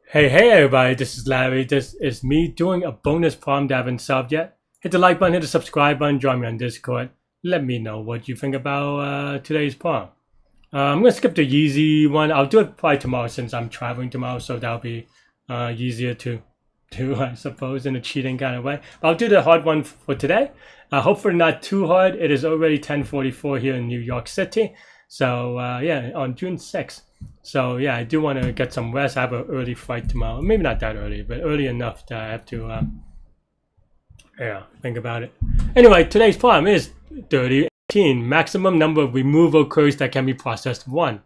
Hey everybody, this is Larry. This is me doing a bonus problem that I haven't solved yet. Hit the like button, hit the subscribe button, join me on Discord. Let me know what you think about today's problem. I'm gonna skip the easy one. I'll do it probably tomorrow since I'm traveling tomorrow, so that'll be easier to do, I suppose, in a cheating kind of way. But I'll do the hard one for today. Hopefully not too hard. It is already 10:44 here in New York City. So yeah, on June 6th. So yeah, I do want to get some rest. I have an early flight tomorrow. Maybe not that early, but early enough that I have to yeah, think about it. Anyway, today's problem is 3018. Maximum number of removal queries that can be processed 1.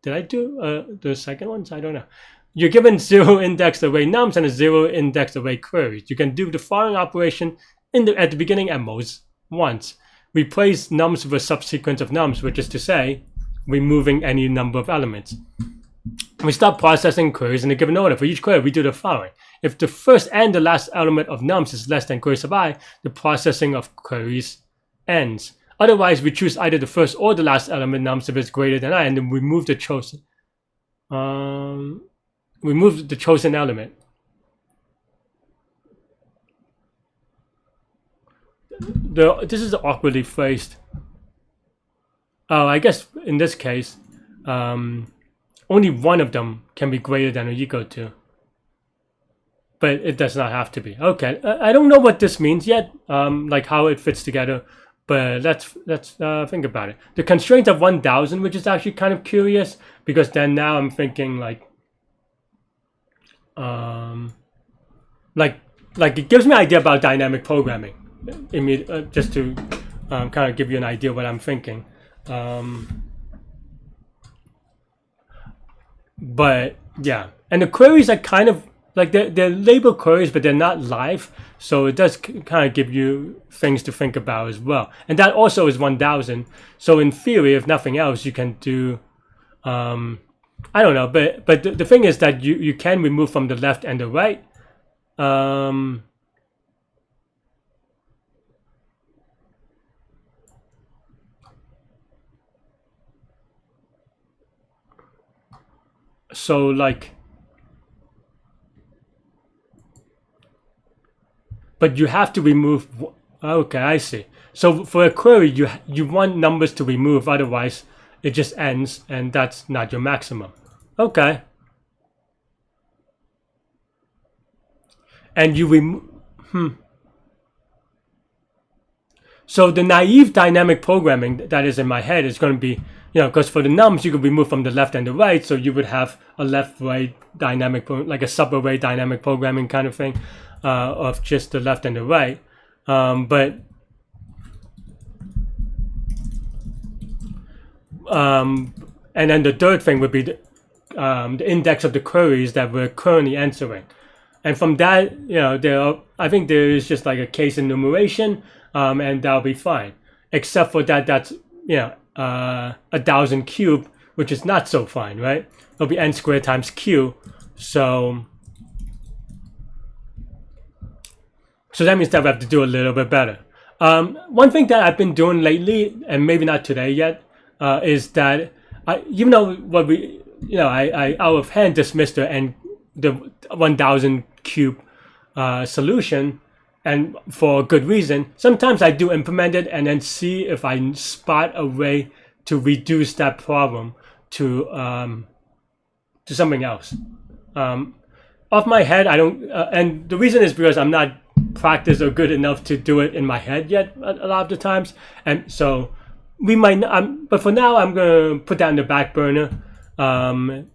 Did I do the second ones? I don't know. You're given 0 indexed array nums and a 0 indexed array queries. You can do the following operation at the beginning at most once. Replace nums with a subsequence of nums, which is to say, removing any number of elements. We start processing queries in a given order. For each query, we do the following. If the first and the last element of nums is less than query sub I, the processing of queries ends. Otherwise, we choose either the first or the last element nums if it's greater than I, and then remove the chosen. Remove the chosen element. This is awkwardly phrased. Oh, I guess in this case, only one of them can be greater than or equal to. But it does not have to be. Okay, I don't know what this means yet, like how it fits together. But let's think about it. The constraint of 1000, which is actually kind of curious, because then now I'm thinking like it gives me an idea about dynamic programming. Just to kind of give you an idea what I'm thinking. But yeah, and the queries are kind of like they're labeled queries, but they're not live, so it does kind of give you things to think about as well. And that also is 1000. So in theory, if nothing else, you can do I don't know, but the thing is that you can remove from the left and the right. So like, but you have to remove. Okay, I see. So for a query, you want numbers to remove, otherwise it just ends, and that's not your maximum. Okay. And you remove. So the naive dynamic programming that is in my head is going to be, because for the nums you could remove from the left and the right, so you would have a left-right dynamic, like a sub-array dynamic programming kind of thing, of just the left and the right. And then the third thing would be the index of the queries that we're currently answering. And from that, I think there is just like a case enumeration, and that'll be fine. Except for that's 1000 cubed, which is not so fine, right? It'll be n squared times q. So that means that we have to do a little bit better. One thing that I've been doing lately, and maybe not today yet, is that I out of hand dismissed the 1000 cube solution, and for a good reason. Sometimes I do implement it and then see if I spot a way to reduce that problem to something else. Off my head, I don't, and the reason is because I'm not practiced or good enough to do it in my head yet a lot of the times, and so we might. But for now, I'm gonna put that in the back burner. But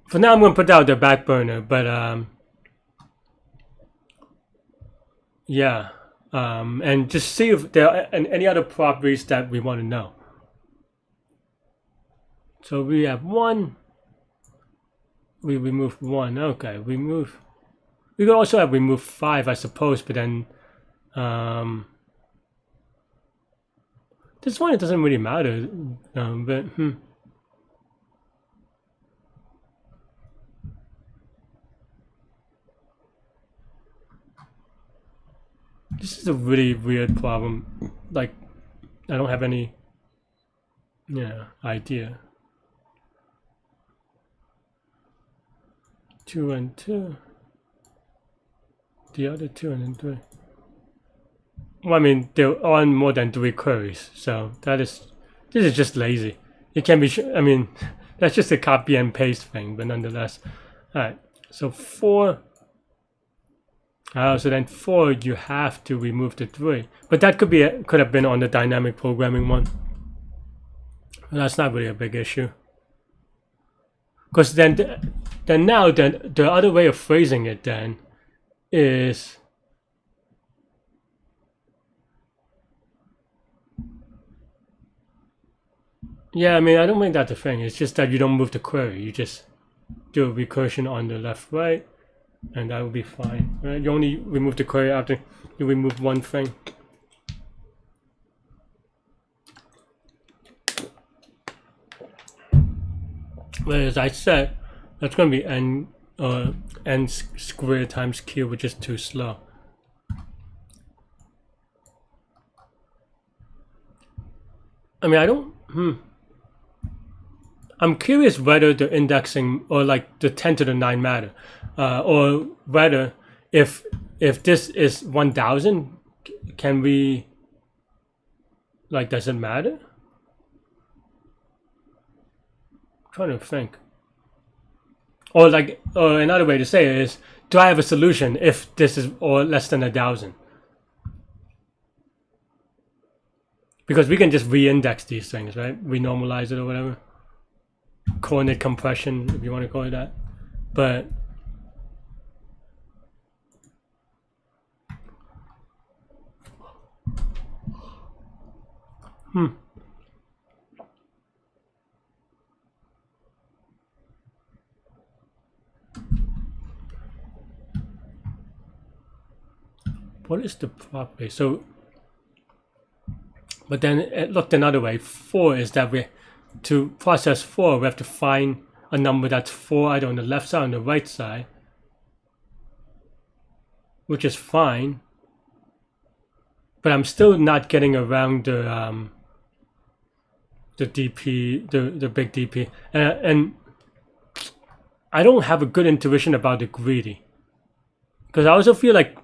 for now, I'm going to put that on the back burner, but yeah, and just see if there are any other properties that we want to know. So we have 1. We remove 1. Okay, we could also have removed 5, I suppose, but then this one it doesn't really matter, but This is a really weird problem. Like, I don't have any idea. 2 and 2. The other 2 and then 3. Well, I mean, they're on more than 3 queries, so this is just lazy. It can be, I mean, that's just a copy and paste thing, but nonetheless. All right, so 4. So then 4, you have to remove the 3, but that could have been on the dynamic programming one. That's not really a big issue, because then now the other way of phrasing it then is I mean, I don't think that's a thing. It's just that you don't move the query. You just do a recursion on the left, right, and that will be fine. Right? You only remove the query after you remove one thing. But as I said, that's going to be n squared times q, which is too slow. I mean, I don't. I'm curious whether the indexing or like the 10 to the 9 matter, or whether if this is 1000, can we, like, does it matter? I'm trying to think. Or like, or another way to say it is, do I have a solution if this is or less than 1000? Because we can just re-index these things, right? Renormalize it or whatever. Coordinate compression, if you want to call it that. But what is the property? So, but then it looked another way. 4 is that to process 4, we have to find a number that's 4 either on the left side or on the right side, which is fine. But I'm still not getting around the DP, the big DP, and I don't have a good intuition about the greedy, because I also feel like,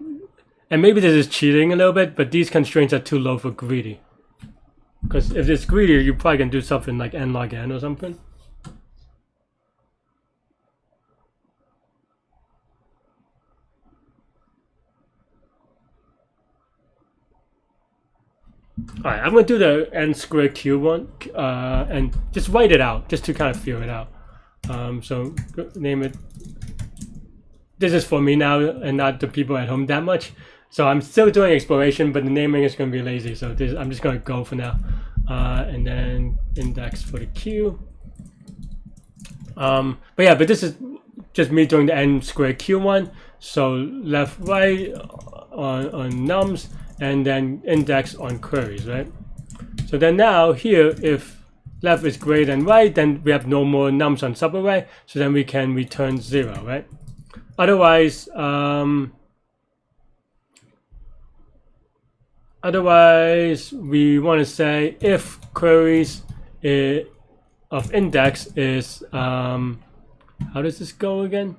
and maybe this is cheating a little bit, but these constraints are too low for greedy. Because if it's greedy, you probably can do something like n log n or something. Alright, I'm going to do the n squared q one, and just write it out, just to kind of feel it out. So name it. This is for me now and not the people at home that much. So I'm still doing exploration, but the naming is going to be lazy. So I'm just going to go for now. And then index for the q. But this is just me doing the n squared q one. So left, right on nums, and then index on queries, right? So then now here, if left is greater than right, then we have no more nums on subarray. So then we can return 0, right? Otherwise, we want to say if queries of index is, how does this go again?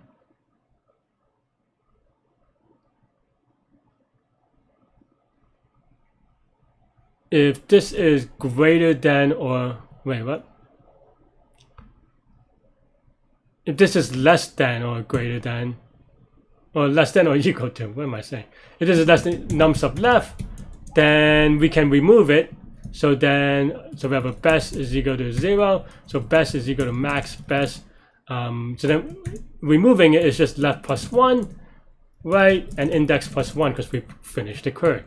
If this is greater than or, wait, what? If this is less than or greater than, or less than or equal to, what am I saying? If this is less than num sub left, then we can remove it. So we have a best is equal to 0. So best is equal to max best. So then removing it is just left plus 1, right, and index plus 1 because we finished the query.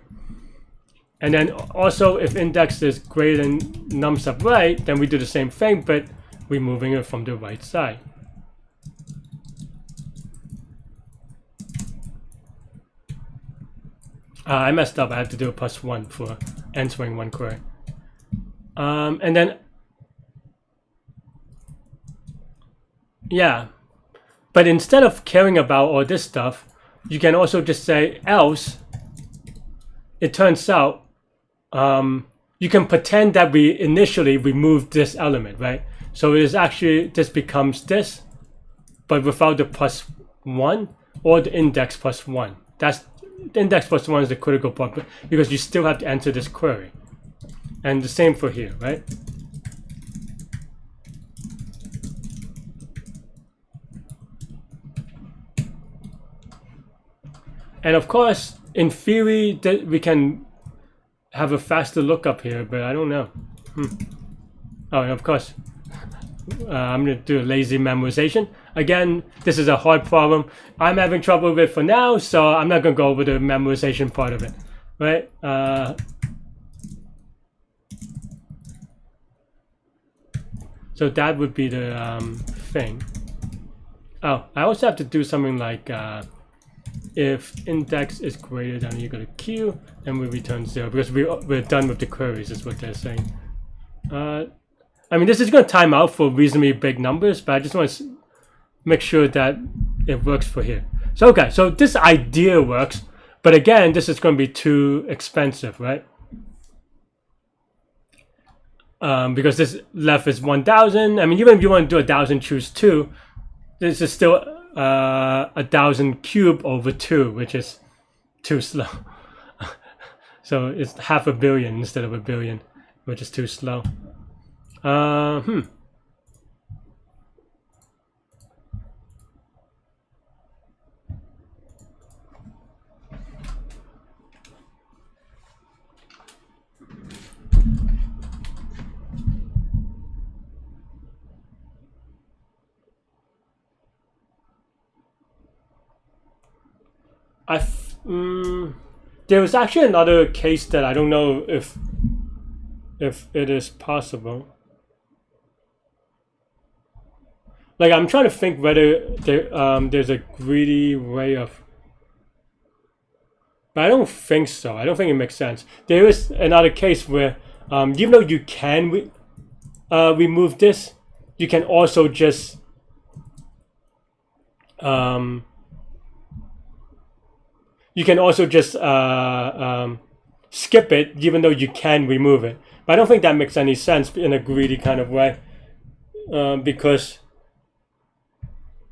And then also if index is greater than num sub right, then we do the same thing, but removing it from the right side. I messed up. I have to do a plus 1 for answering one query. And then, yeah. But instead of caring about all this stuff, you can also just say else. It turns out you can pretend that we initially removed this element, right? So it is actually, this becomes this, but without the +1 or the index +1. That's the index +1 is the critical part, because you still have to enter this query. And the same for here, right? And of course, in theory, we can have a faster lookup here, but I don't know. Oh, and of course, I'm going to do a lazy memorization. Again, this is a hard problem. I'm having trouble with it for now, so I'm not going to go over the memorization part of it, right? So that would be the thing. Oh, I also have to do something like if index is greater than or equal to q, then we return 0, because we're done with the queries, is what they're saying. I mean, this is going to time out for reasonably big numbers, but I just want to make sure that it works for here. So okay, so this idea works, but again, this is going to be too expensive, right? Because this left is 1,000. I mean, even if you want to do 1,000 choose 2, this is still 1,000 cubed over 2, which is too slow. So it's 500 million instead of 1 billion, which is too slow. There was actually another case that I don't know if it is possible. Like, I'm trying to think whether there's a greedy way of, but I don't think so. I don't think it makes sense. There is another case where even though you can remove this, you can also just skip it, even though you can remove it. But I don't think that makes any sense in a greedy kind of way, because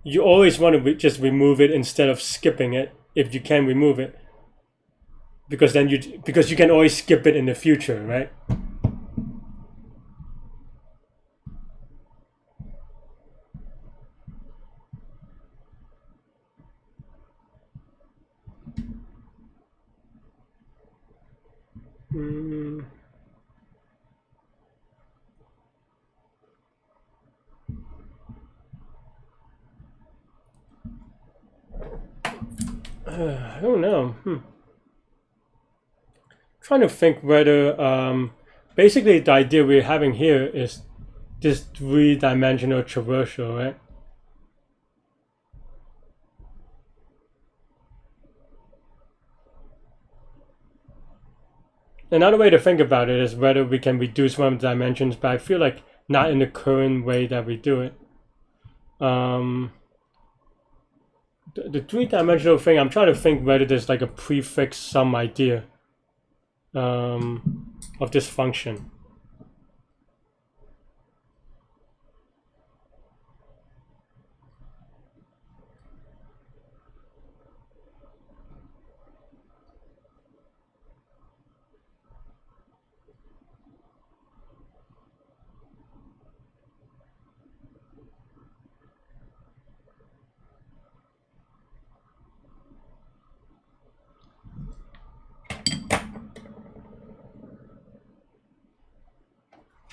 you always want to just remove it instead of skipping it if you can remove it, because then you can always skip it in the future, right? I don't know. Trying to think whether basically the idea we're having here is this three-dimensional traversal, right? Another way to think about it is whether we can reduce one of the dimensions, but I feel like not in the current way that we do it. The three-dimensional thing, I'm trying to think whether there's like a prefix sum idea of this function.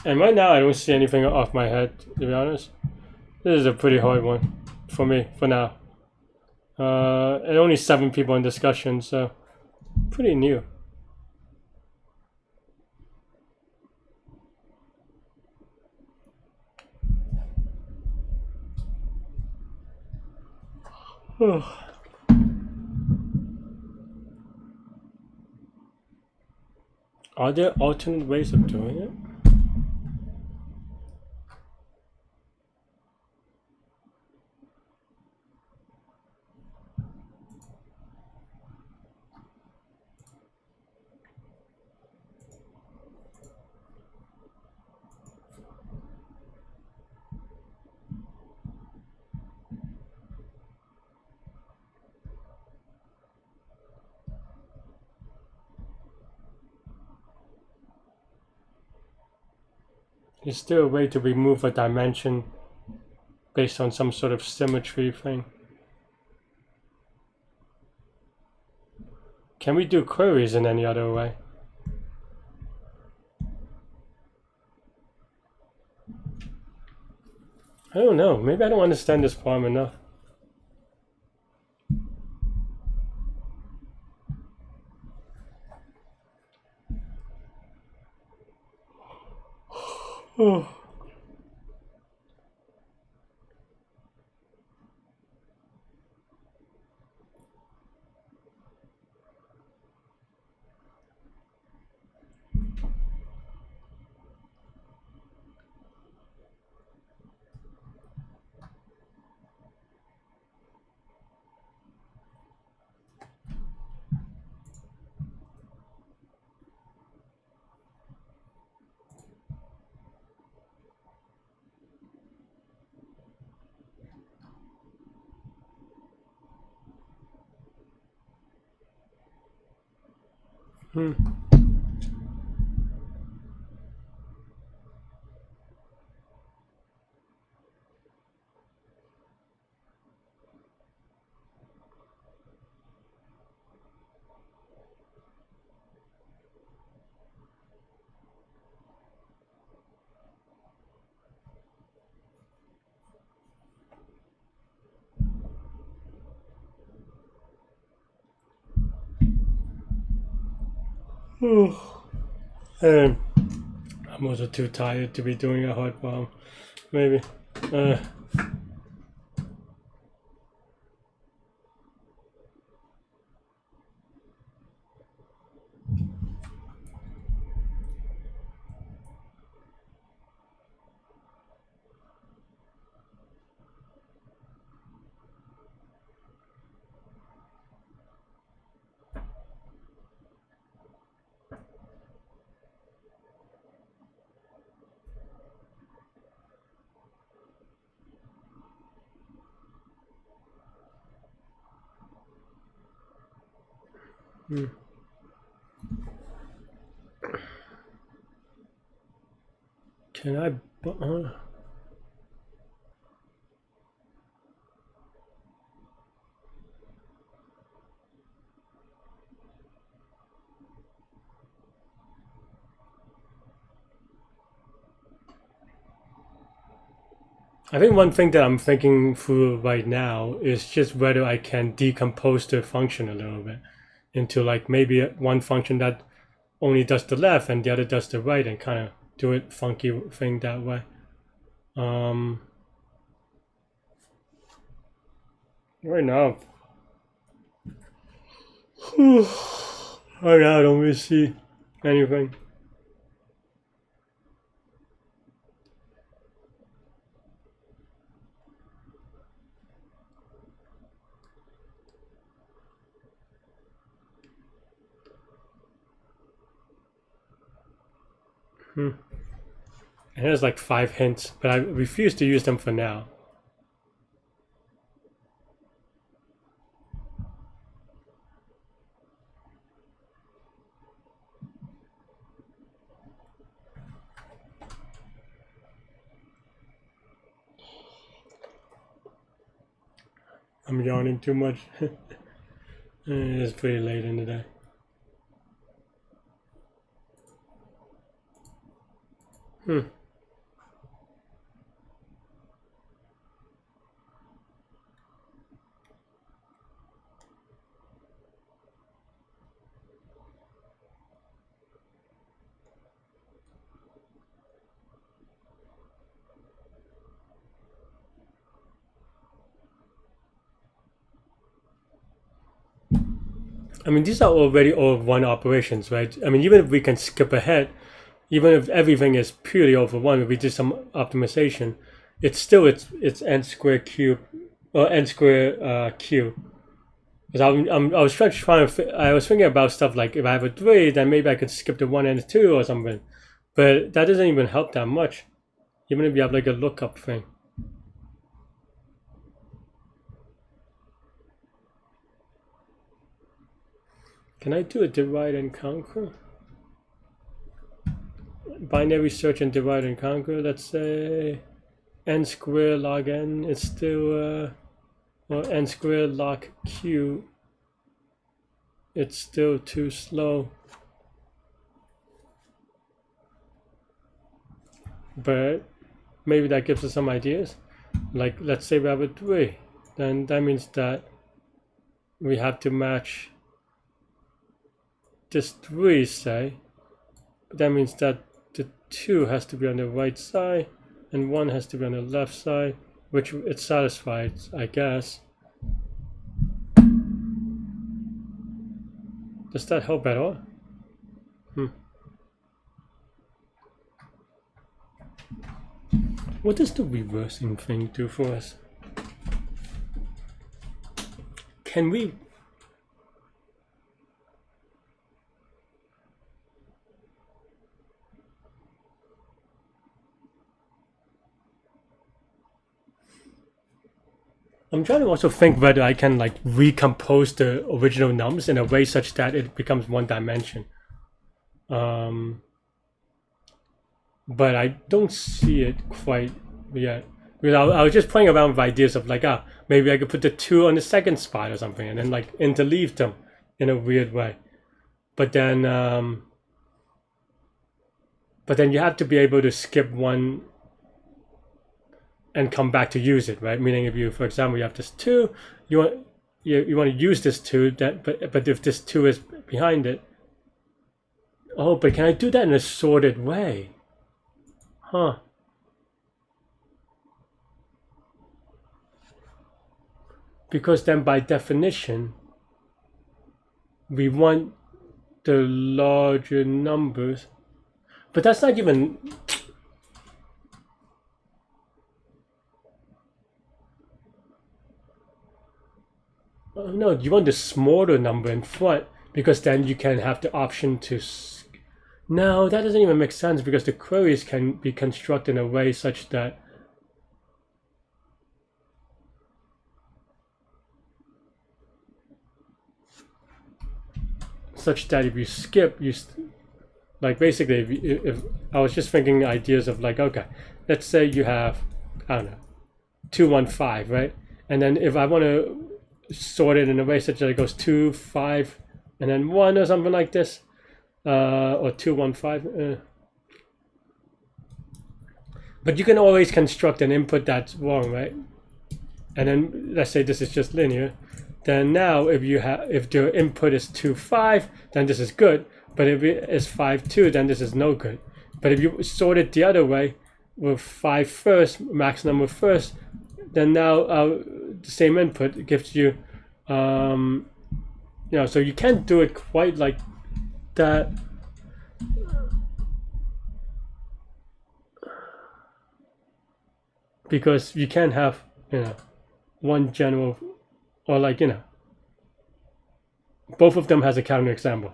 And right now I don't see anything off my head, to be honest. This is a pretty hard one for me, for now. And only 7 people in discussion, so pretty new. Are there alternate ways of doing it? Is there a way to remove a dimension based on some sort of symmetry thing? Can we do queries in any other way? I don't know. Maybe I don't understand this problem enough. Oh. Hmm. And I'm also too tired to be doing a hard problem. Maybe. Can I? I think one thing that I'm thinking through right now is just whether I can decompose the function a little bit into like maybe one function that only does the left and the other does the right, and kind of do it funky thing that way. Right now, right now I don't really see anything. It has like 5 hints, but I refuse to use them for now. I'm yawning too much. It's pretty late in the day. I mean, these are already all one operations, right? I mean, even if we can skip ahead, even if everything is purely over one, if we did some optimization, it's still it's n squared cube or n squared cube. Because I was I was thinking about stuff like if I have a 3, then maybe I could skip the 1 and the 2 or something, but that doesn't even help that much, even if you have like a lookup thing. Can I do a divide and conquer? binary search and divide and conquer. Let's say n squared log n is still, or n squared log q, it's still too slow. But maybe that gives us some ideas. Like, let's say we have a 3, then that means that we have to match this 3, say. That means that the 2 has to be on the right side and 1 has to be on the left side, which it satisfies, I guess. Does that help at all? What does the reversing thing do for us? Can we... I'm trying to also think whether I can like recompose the original nums in a way such that it becomes one dimension. But I don't see it quite yet. Because I was just playing around with ideas of like, maybe I could put the 2 on the second spot or something and then like interleave them in a weird way. But then you have to be able to skip one and come back to use it, right? Meaning if you, for example, you have this 2, you want to use this 2, but if this 2 is behind it, oh, but can I do that in a sorted way? Huh. Because then by definition, we want the larger numbers, but that's not even... Oh, no, you want the smaller number in front because then you can have the option to... No, that doesn't even make sense because the queries can be constructed in a way such that if you skip, like basically if I was just thinking ideas of like, okay, let's say you have, I don't know, 2, 1, 5, right? And then if I want to sort it in a way such that it goes 2, 5, and then 1 or something like this, or 2, 1, 5. But you can always construct an input that's wrong, right? And then let's say this is just linear. Then now if the input is 2, 5, then this is good. But if it is 5, 2, then this is no good. But if you sort it the other way, with 5 first, max number first, then now the same input gives you, you know, so you can't do it quite like that. Because you can't have, you know, one general, or like, you know, both of them has a counterexample.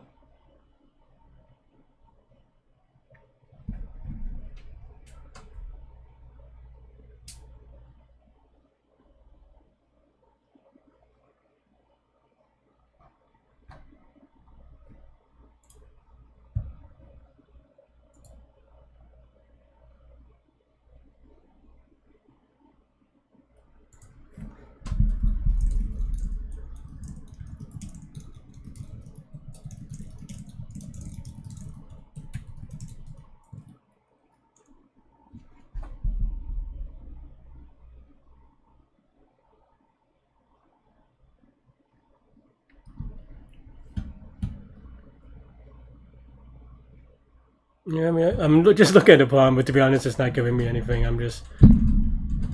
Yeah, I mean, I'm just looking at the problem, but to be honest, it's not giving me anything. I'm just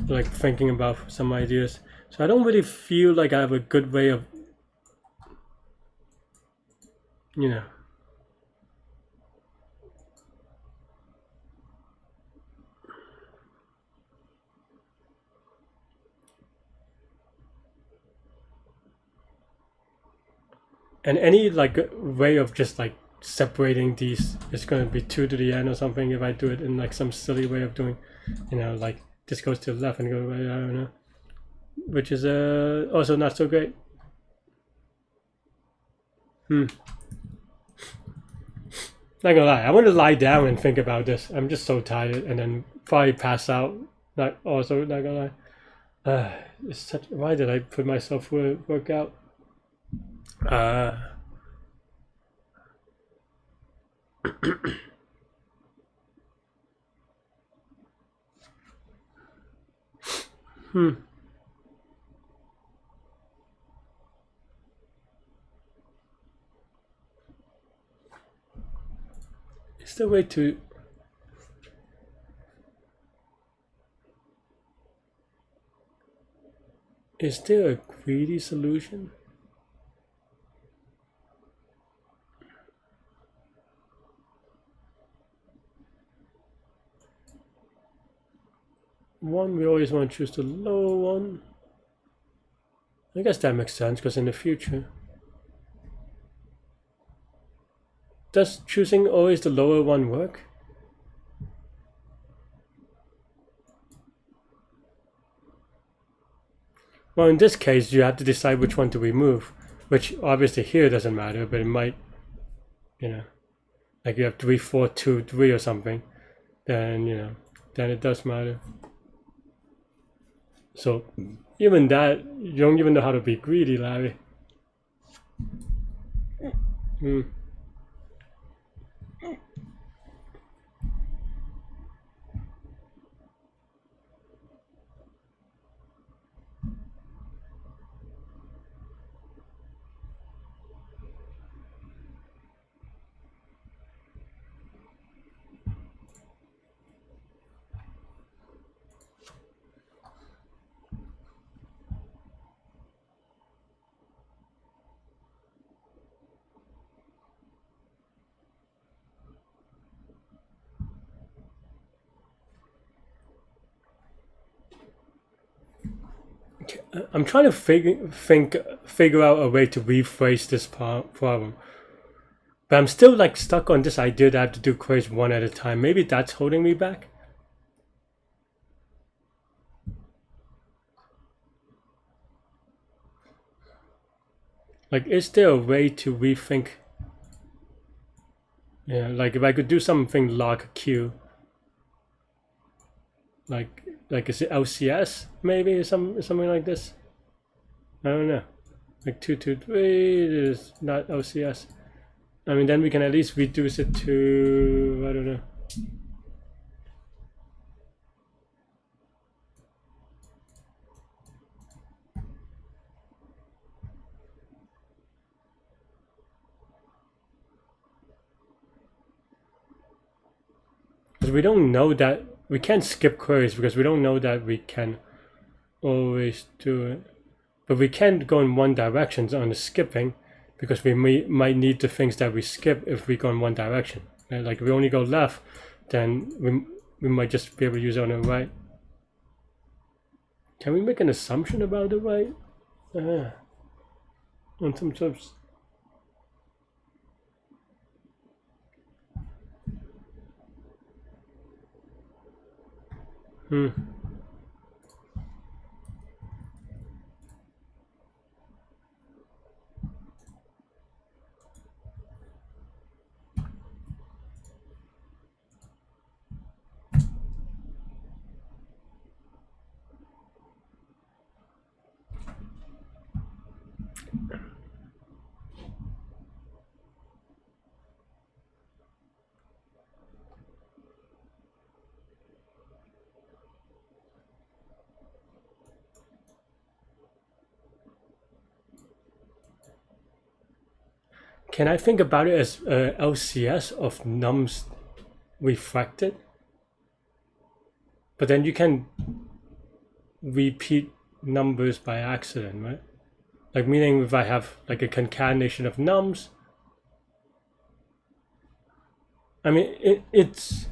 like thinking about some ideas. So I don't really feel like I have a good way of, you know, and any like way of just like separating these is going to be 2 to the n or something if I do it in like some silly way of doing, you know, like this goes to the left and goes right, I don't know, which is also not so great. Not gonna lie, I want to lie down and think about this. I'm just so tired, and then probably pass out. Not also not gonna lie. It's such. Why did I put myself through a workout? Is there a way to? Is there a greedy solution? One, we always want to choose the lower one. I guess that makes sense because in the future, does choosing always the lower one work? Well, in this case, you have to decide which one to remove, which obviously here doesn't matter, but it might, you know, like you have 3, 4, 2, 3 or something, then, you know, then it does matter. So even that, you don't even know how to be greedy, Larry. I'm trying to figure out a way to rephrase this problem, but I'm still like stuck on this idea that I have to do queries one at a time. Maybe that's holding me back. Like, is there a way to rethink? Yeah, like if I could do something log queue, like is it LCS maybe or something like this? I don't know. Like 223 is not LCS. I mean, then we can at least reduce it to, I don't know. Because we don't know that we can't skip queries because we don't know that we can always do it. But we can't go in one direction on the skipping because we might need the things that we skip if we go in one direction. And like if we only go left, then we might just be able to use it on the right. Can we make an assumption about the right? On some jobs. Can I think about it as LCS of nums refracted? But then you can repeat numbers by accident, right? Like meaning if I have like a concatenation of nums, I mean it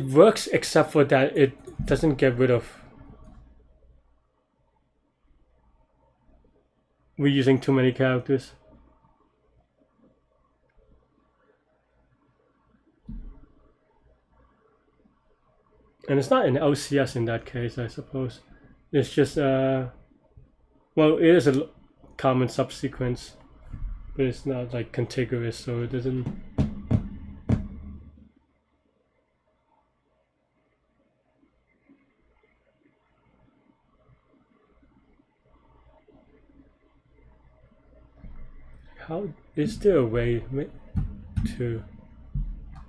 works except for that it doesn't get rid of we're using too many characters. And it's not an LCS in that case, I suppose. It's just well, it is a common subsequence. but it's not like contiguous, so it doesn't. How is there a way to?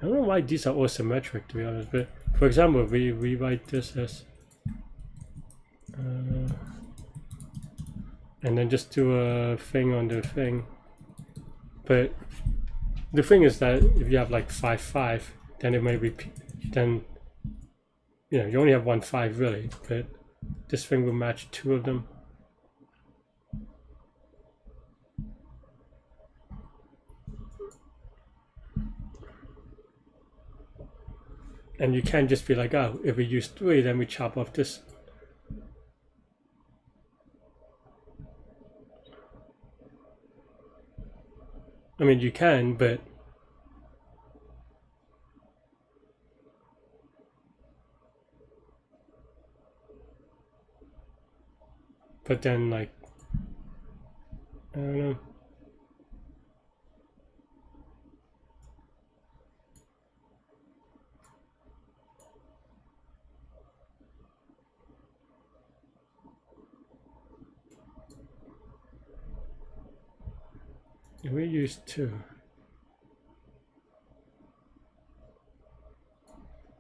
I don't know why these are all symmetric, to be honest. But for example, we write this as, and then just do a thing on the thing. But the thing is that if you have like 5 5, then it may repeat. Then you know you only have 1 5 really, but this thing will match 2 of them. And you can't just be like, oh, if we use 3, then we chop off this. I mean, you can, but then, like, I don't know. If we use 2.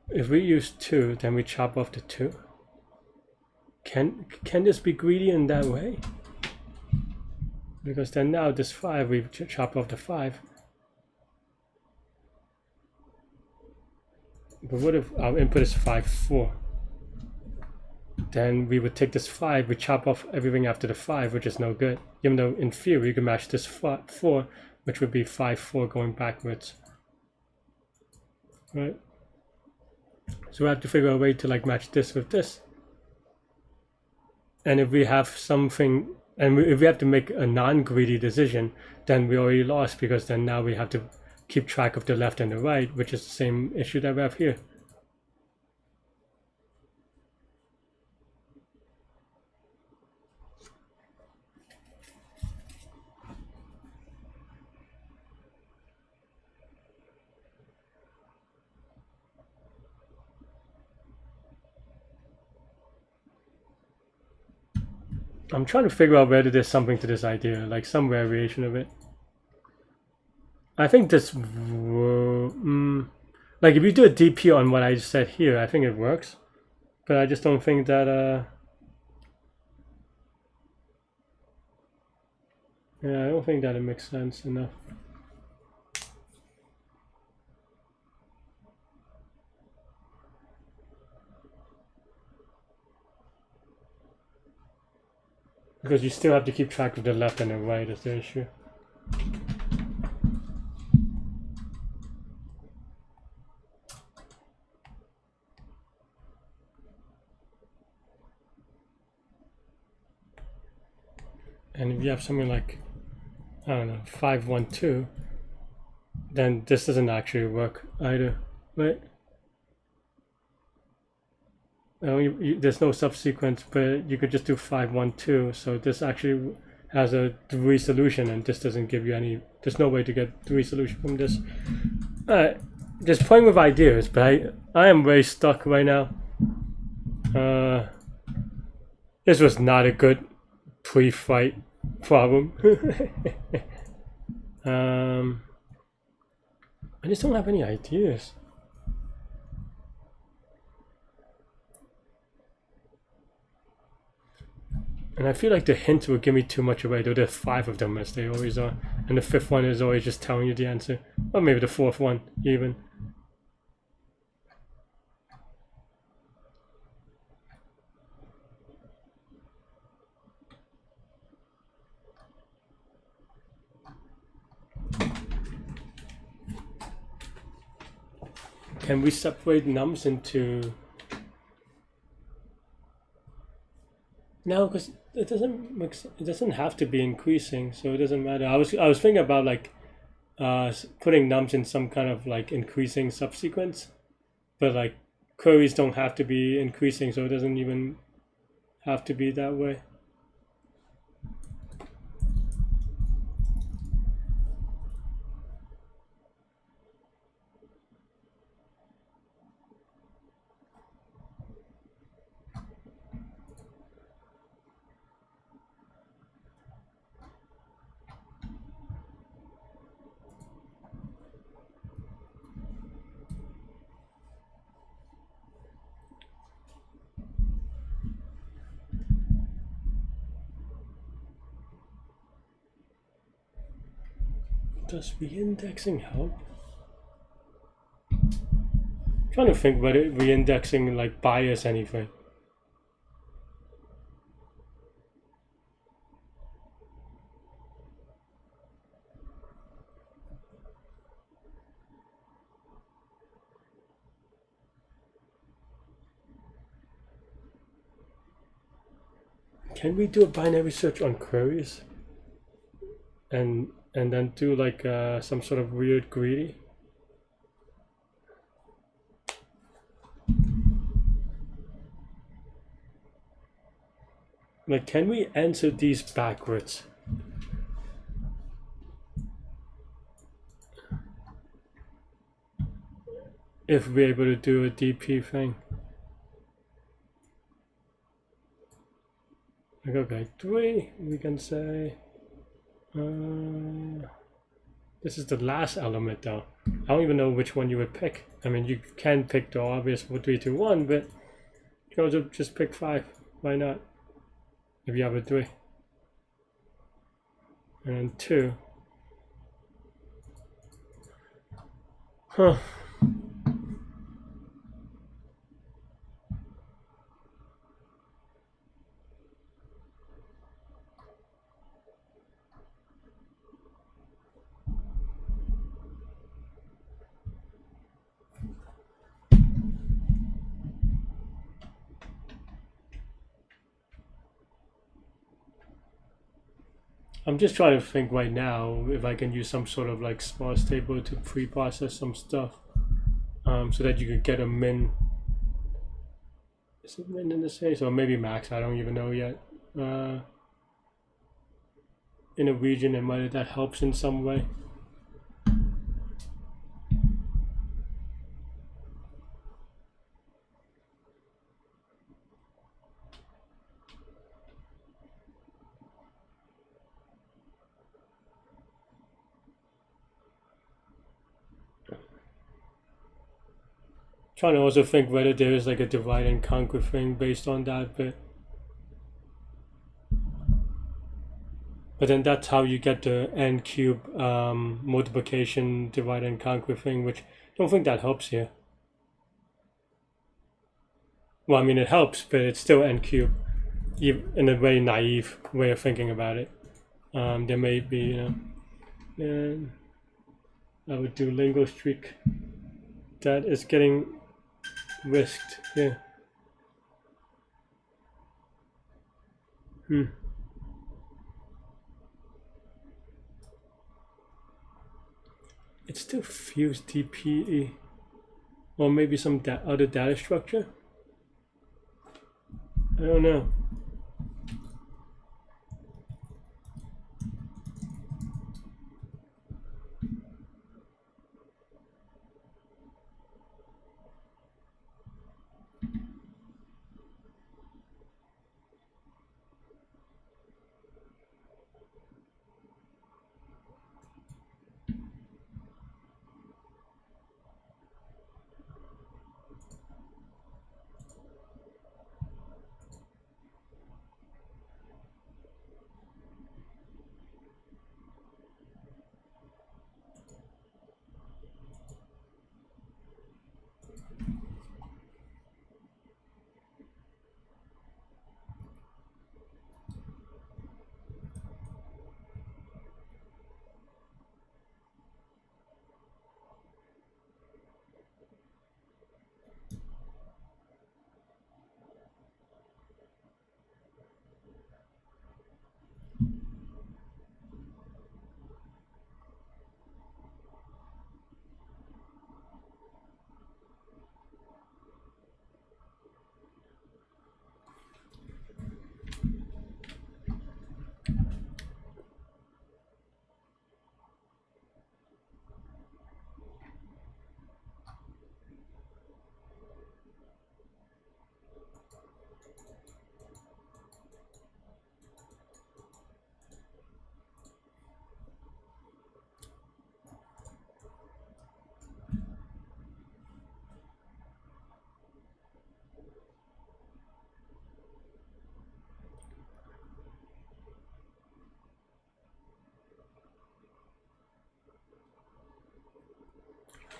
If we use 2, then we chop off the 2. Can this be greedy in that way? Because then now this 5, we chop off the 5. But what if our input is 5 4? Then we would take this 5, we chop off everything after the 5, which is no good. Even though in theory you can match this 4, which would be 5 4 going backwards. Right? So we have to figure out a way to like match this with this. And if we have something, and if we have to make a non-greedy decision, then we already lost, because then now we have to keep track of the left and the right, which is the same issue that we have here. I'm trying to figure out whether there's something to this idea, like some variation of it. I think this, like if you do a DP on what I said here, I think it works. But I just don't think that, yeah, I don't think that it makes sense enough. Because you still have to keep track of the left and the right is the issue. And if you have something like, I don't know, 5 1 2, then this doesn't actually work either, right? There's no subsequence, but you could just do 5 1 2. So this actually has a 3 solution, and this doesn't give you any. There's no way to get 3 solution from this. Just playing with ideas, but I am very stuck right now. This was not a good pre-fight problem. I just don't have any ideas. And I feel like the hints will give me too much away, though there's 5 of them as they always are. And the 5th one is always just telling you the answer. Or maybe the 4th one, even. Can we separate nums into... No, because it doesn't make sense. It doesn't have to be increasing, so it doesn't matter. I was thinking about like putting nums in some kind of like increasing subsequence, but like queries don't have to be increasing, so it doesn't even have to be that way. Does reindexing help? I'm trying to think whether reindexing like bias anything. Can we do a binary search on queries? And then do like some sort of weird greedy? Like, can we answer these backwards? If we're able to do a DP thing. Like, okay, 3, we can say, this is the last element though. I don't even know which one you would pick. I mean, you can pick the obvious 4, 3, 2, 1, but you can also just pick 5. Why not? If you have a 3. And then 2. Huh. I'm just trying to think right now if I can use some sort of like sparse table to pre-process some stuff, so that you could get a min. Is it min in this case, or maybe max? I don't even know yet. In a region, and whether that helps in some way. Trying to also think whether there is like a divide and conquer thing based on that, but then that's how you get the n cube multiplication divide and conquer thing, which I don't think that helps here. Well, I mean it helps, but it's still n cube, in a very naive way of thinking about it. There may be, you know, and I would do lingo streak. That is getting risked here. It's still fuse DPE, or maybe some other data structure. I don't know.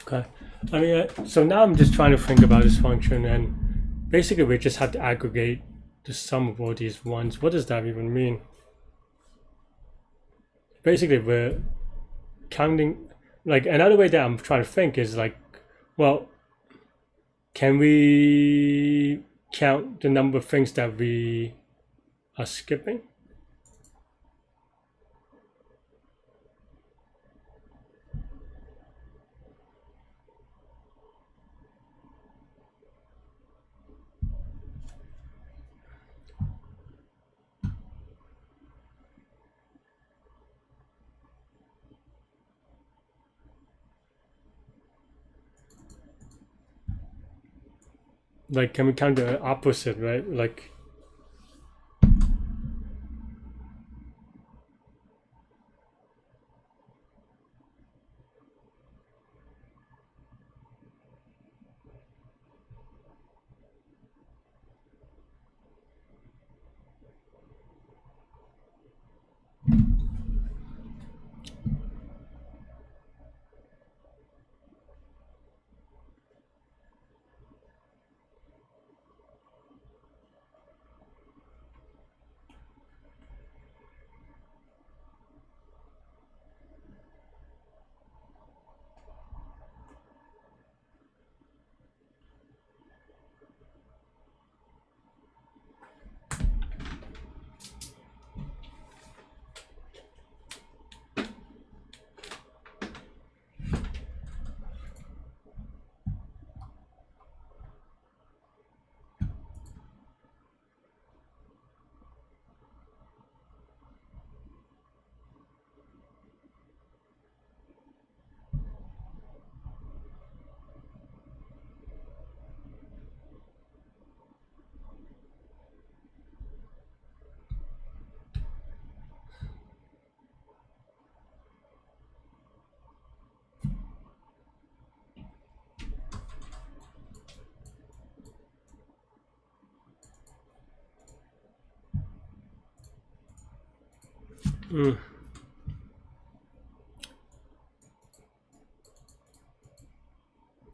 Okay. I mean, so now I'm just trying to think about this function, and basically we just have to aggregate the sum of all these ones. What does that even mean? Basically, we're counting. Like another way that I'm trying to think is like, well, can we count the number of things that we are skipping? Like, can we count the opposite, right? Like,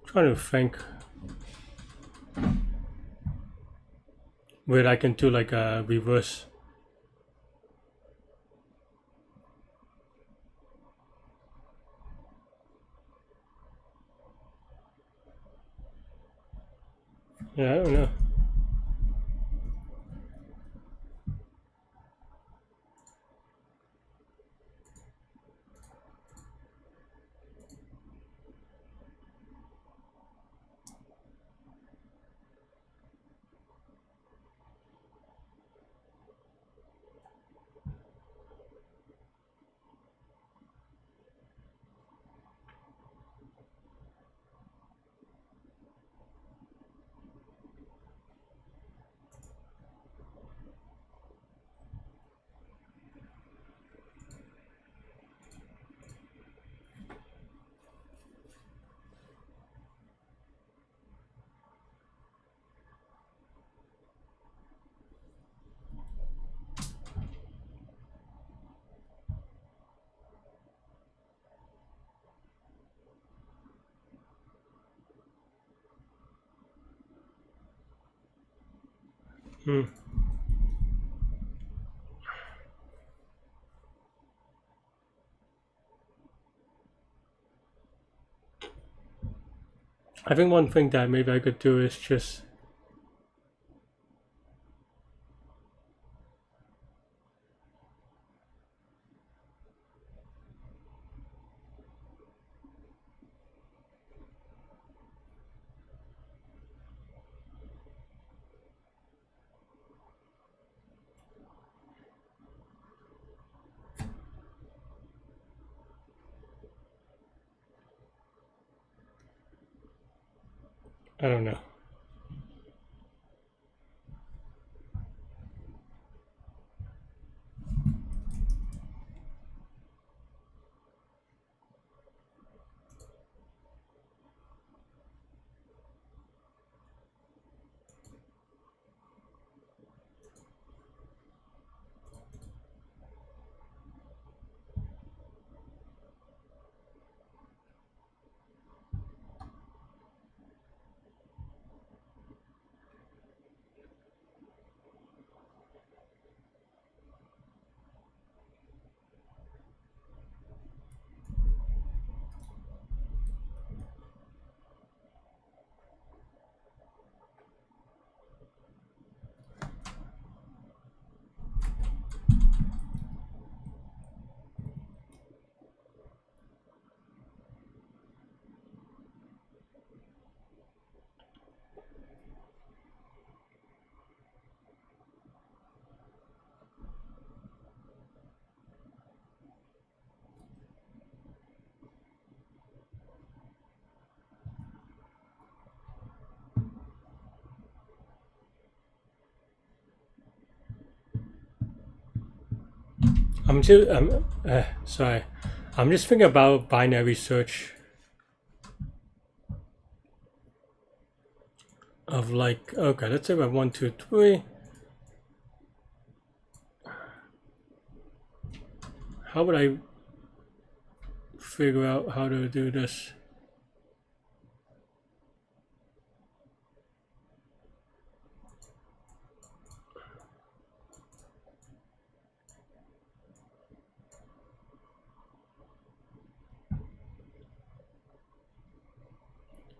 trying to think where I can do like a reverse. Yeah, I don't know. I think one thing that maybe I could do is just I don't know. sorry. I'm just thinking about binary search of like, okay, let's say we have 1, 2, 3. How would I figure out how to do this?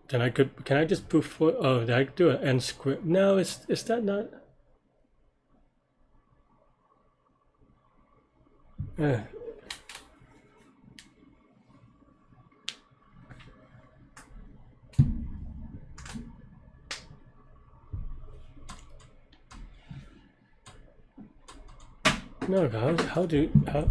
Then I could, can I just put for, oh, did I do an end script? No, is that not? No, how do, how,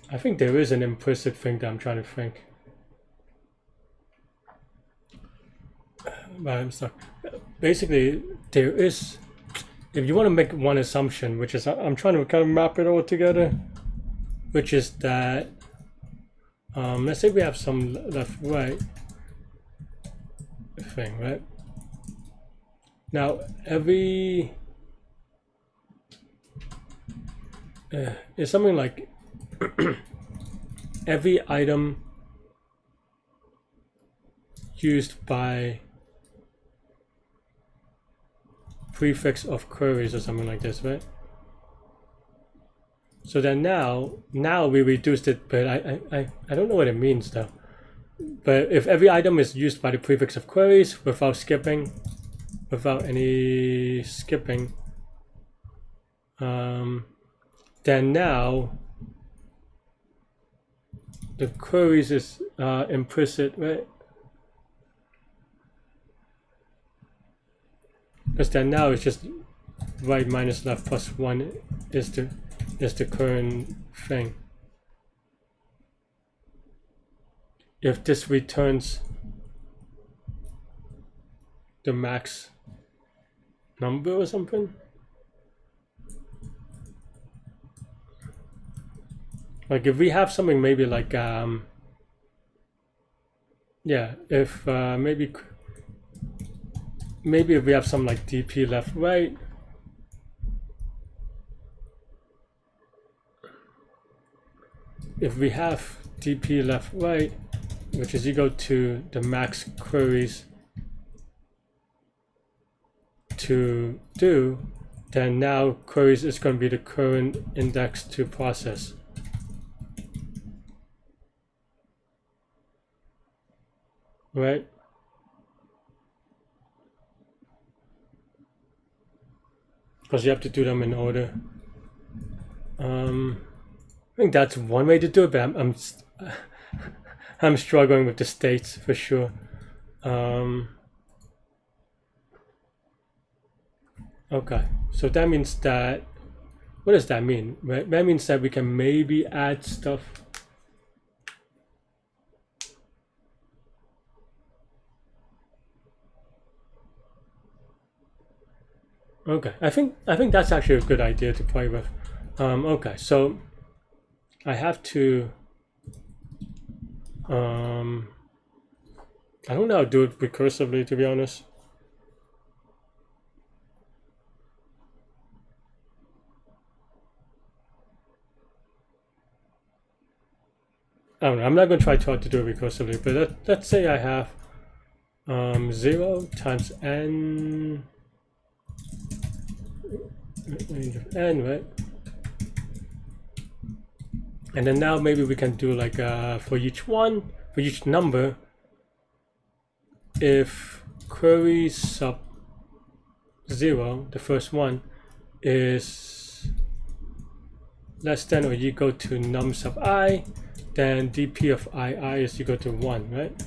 I think there is an implicit thing that I'm trying to think. But I'm stuck. Basically, there is, if you want to make one assumption, which is, I'm trying to kind of map it all together, which is that, let's say we have some left-right thing, right? Now, every, it's something like every item used by prefix of queries or something like this, right? So then now we reduced it, but I don't know what it means though. But if every item is used by the prefix of queries without skipping, without any skipping, then now the queries is implicit, right? Because then now it's just right minus left plus 1 is the current thing. If this returns the max number or something, like if we have something maybe like yeah, if maybe if we have some like DP left right, if we have DP left right, which is equal to the max queries to do, then now queries is going to be the current index to process. Right? Because you have to do them in order. I think that's one way to do it, but I'm struggling with the states for sure. Okay, so that means that, what does that mean? That means that we can maybe add stuff. Okay, I think that's actually a good idea to play with. Okay, so I have to, I don't know how to do it recursively, to be honest. I don't know, I'm not going to try to do it recursively, but let's say I have 0 times n range of n, right? And then now maybe we can do like for each number, if query sub 0, the first one, is less than or equal to num sub I, then dp of I is equal to 1, right?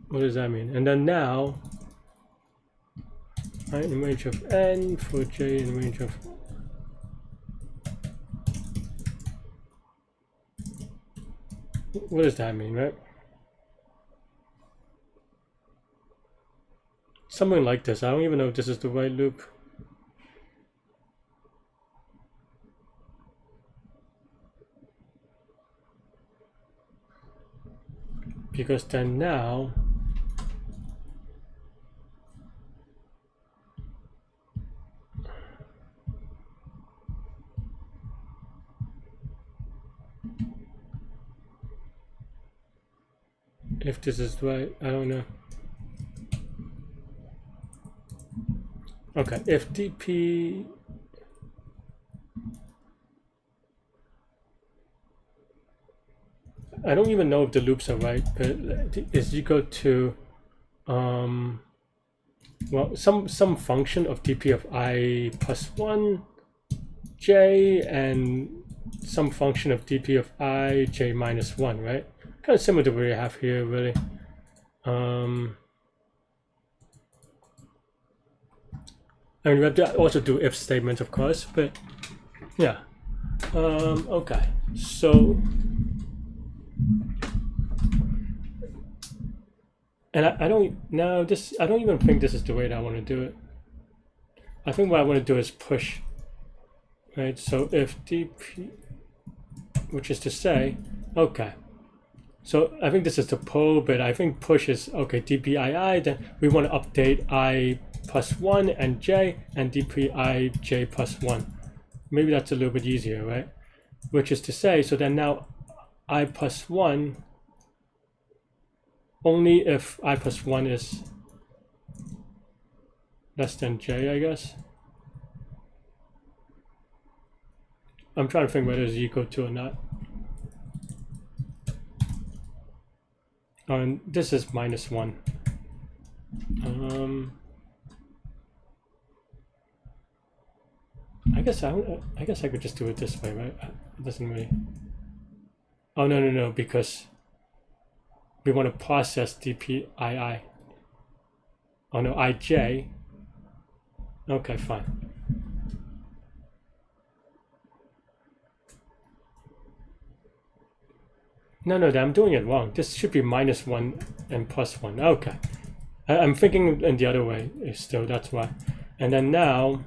What does that mean? And then now, I in range of n for j in range of what does that mean, right? Something like this. I don't even know if this is the right loop. Because then now if this is right, I don't know. Okay, if dp I don't even know if the loops are right, but is equal to well, some function of dp of I plus 1 j and some function of dp of I j minus 1, right? Kind of similar to what we have here, really. I mean, we have to also do if statements, of course, but yeah. Okay, so and I don't even think this is the way that I want to do it. I think what I want to do is push, right? So if dp, which is to say, okay, so I think this is the poll, but I think push is okay, dpii, then we want to update I plus 1 and j and dpi j plus 1. Maybe that's a little bit easier, right? Which is to say, so then now I plus 1, only if I plus 1 is less than j, I guess. I'm trying to think whether it's equal to or not. And this is minus 1. I guess I could just do it this way, right? It doesn't really. Oh no, because we want to process dpii. Oh no, ij. Okay, fine. No, I'm doing it wrong. This should be minus 1 and plus 1. Okay. I'm thinking in the other way still, that's why. And then now,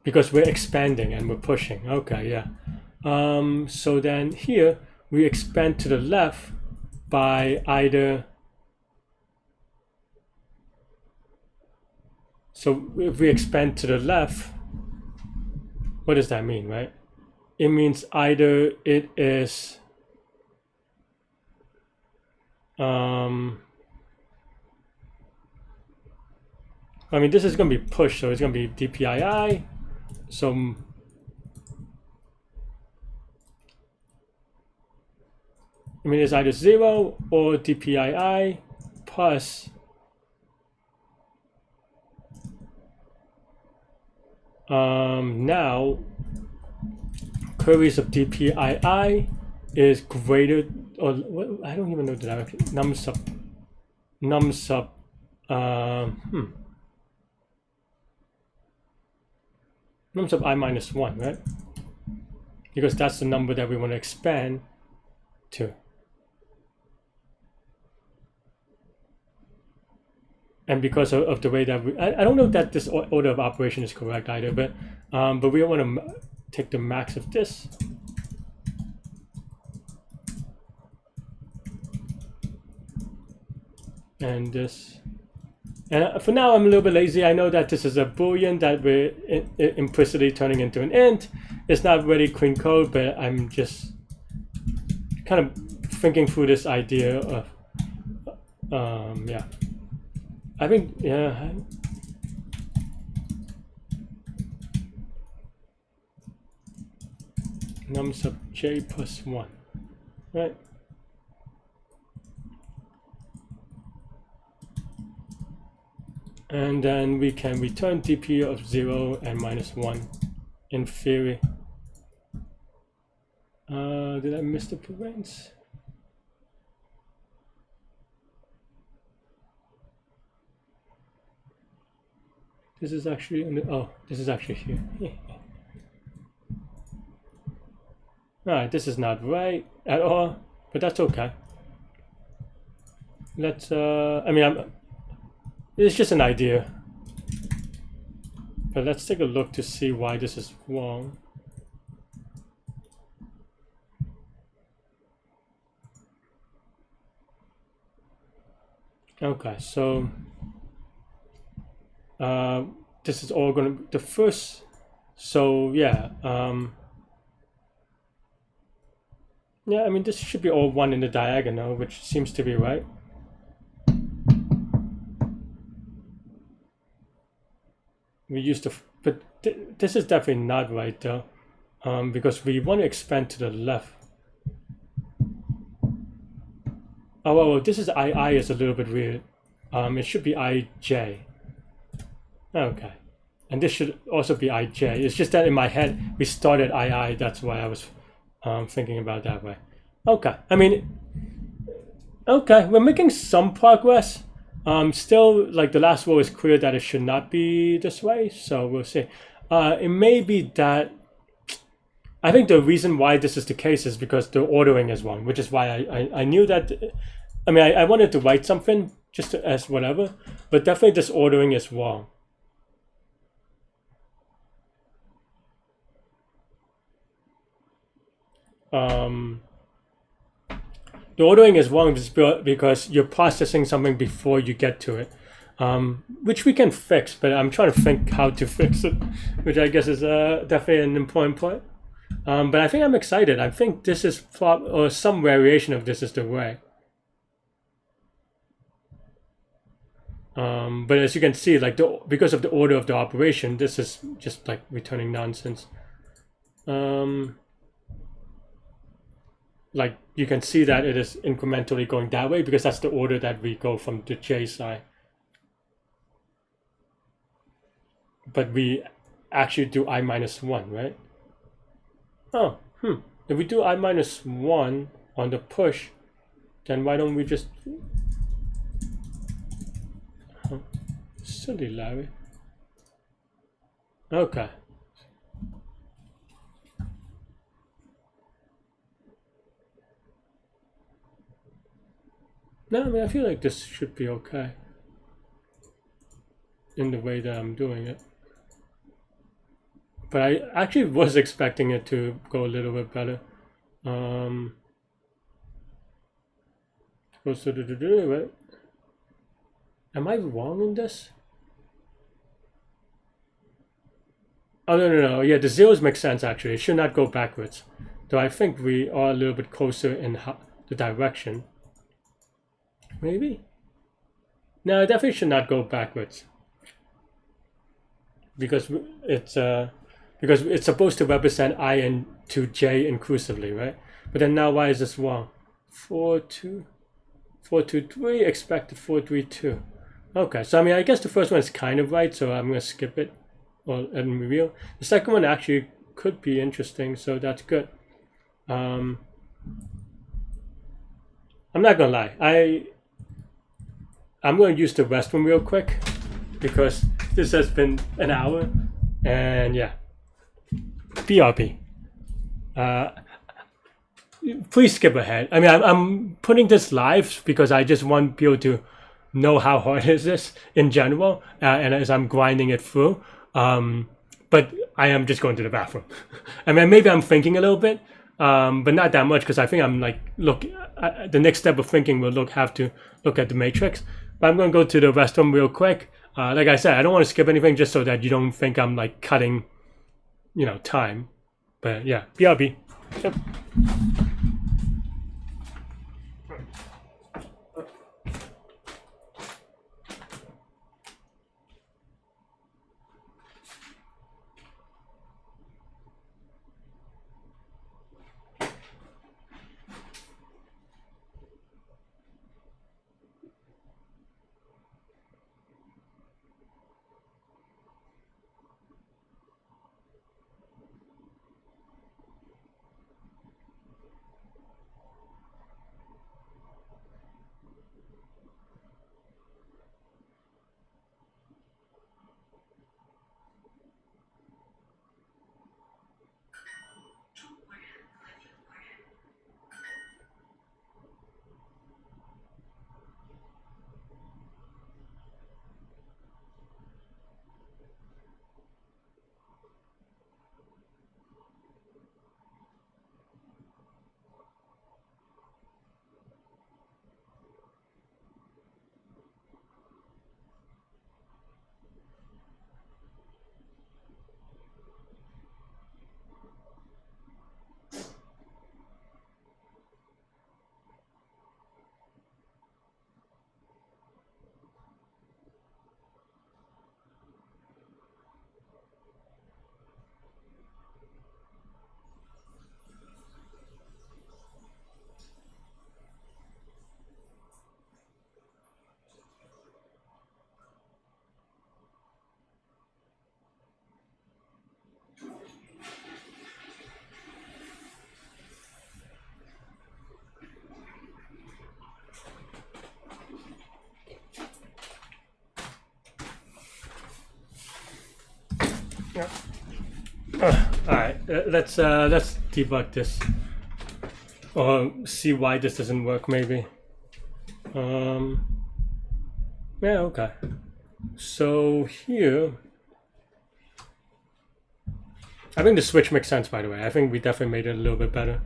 because we're expanding and we're pushing. Okay, yeah. So then here, we expand to the left by either. So if we expand to the left, what does that mean, right? It means either it is I mean, this is going to be pushed, so it's going to be dpii. So I mean, it's either 0 or dpii plus now queries of dpii is greater, or what, I don't even know the direction. Num sub num sub I minus 1, right? Because that's the number that we want to expand to. And because of the way that I don't know that this order of operation is correct either, but we want to take the max of this. And this. And for now, I'm a little bit lazy. I know that this is a boolean that we're implicitly turning into an int. It's not really clean code, but I'm just kind of thinking through this idea of, yeah. I think, yeah. Num sub j plus 1, right? And then we can return dp of 0 and -1 in theory. Did I miss the parens? This is actually in the, oh, this is actually here. Alright, this is not right at all, but that's okay. Let's, I mean, it's just an idea. But let's take a look to see why this is wrong. Okay, so this is all going to be the first. So yeah, yeah. I mean, this should be all 1 in the diagonal, which seems to be right. We used to, but this is definitely not right though, because we want to expand to the left. Oh, well, this is II is a little bit weird. It should be IJ. Okay. And this should also be IJ. It's just that in my head, we started II. That's why I was thinking about that way. Okay. I mean, okay. We're making some progress. Still, like the last row is clear that it should not be this way. So we'll see. It may be that, I think the reason why this is the case is because the ordering is wrong, which is why I knew that. I mean, I wanted to write something just as whatever, but definitely this ordering is wrong. The ordering is wrong because you're processing something before you get to it, which we can fix, but I'm trying to think how to fix it, which I guess is definitely an important point. But I think I'm excited. I think this is or some variation of this is the way. But as you can see, like because of the order of the operation, this is just like returning nonsense. Like you can see that it is incrementally going that way because that's the order that we go from the J side. But we actually do I minus 1, right? Oh, if we do I minus 1 on the push, then why don't we just... Silly Larry. Okay. No, I mean, I feel like this should be okay in the way that I'm doing it. But I actually was expecting it to go a little bit better. Right? Am I wrong in this? Oh, no. Yeah, the zeros make sense, actually. It should not go backwards. Though I think we are a little bit closer in the direction. Maybe? No, it definitely should not go backwards. Because it's supposed to represent I and to J inclusively, right? But then now why is this wrong? 4, 2, 4, 2, 3, expected 4, 3, 2. Okay, so I mean, I guess the first one is kind of right, so I'm going to skip it and reveal. The second one actually could be interesting, so that's good. I'm not going to lie. I'm going to use the rest one real quick because this has been an hour, and yeah. BRB. Please skip ahead. I mean, I'm putting this live because I just want people to know how hard is this in general, and as I'm grinding it through. But I am just going to the bathroom. I mean, maybe I'm thinking a little bit, but not that much because I think I'm like, the next step of thinking will have to look at the matrix. But I'm going to go to the restroom real quick. Like I said, I don't want to skip anything just so that you don't think I'm like cutting, time. But yeah, BRB. Yep. All right, let's debug this or see why this doesn't work. Maybe. Yeah. Okay. So here, I think the switch makes sense. By the way, I think we definitely made it a little bit better.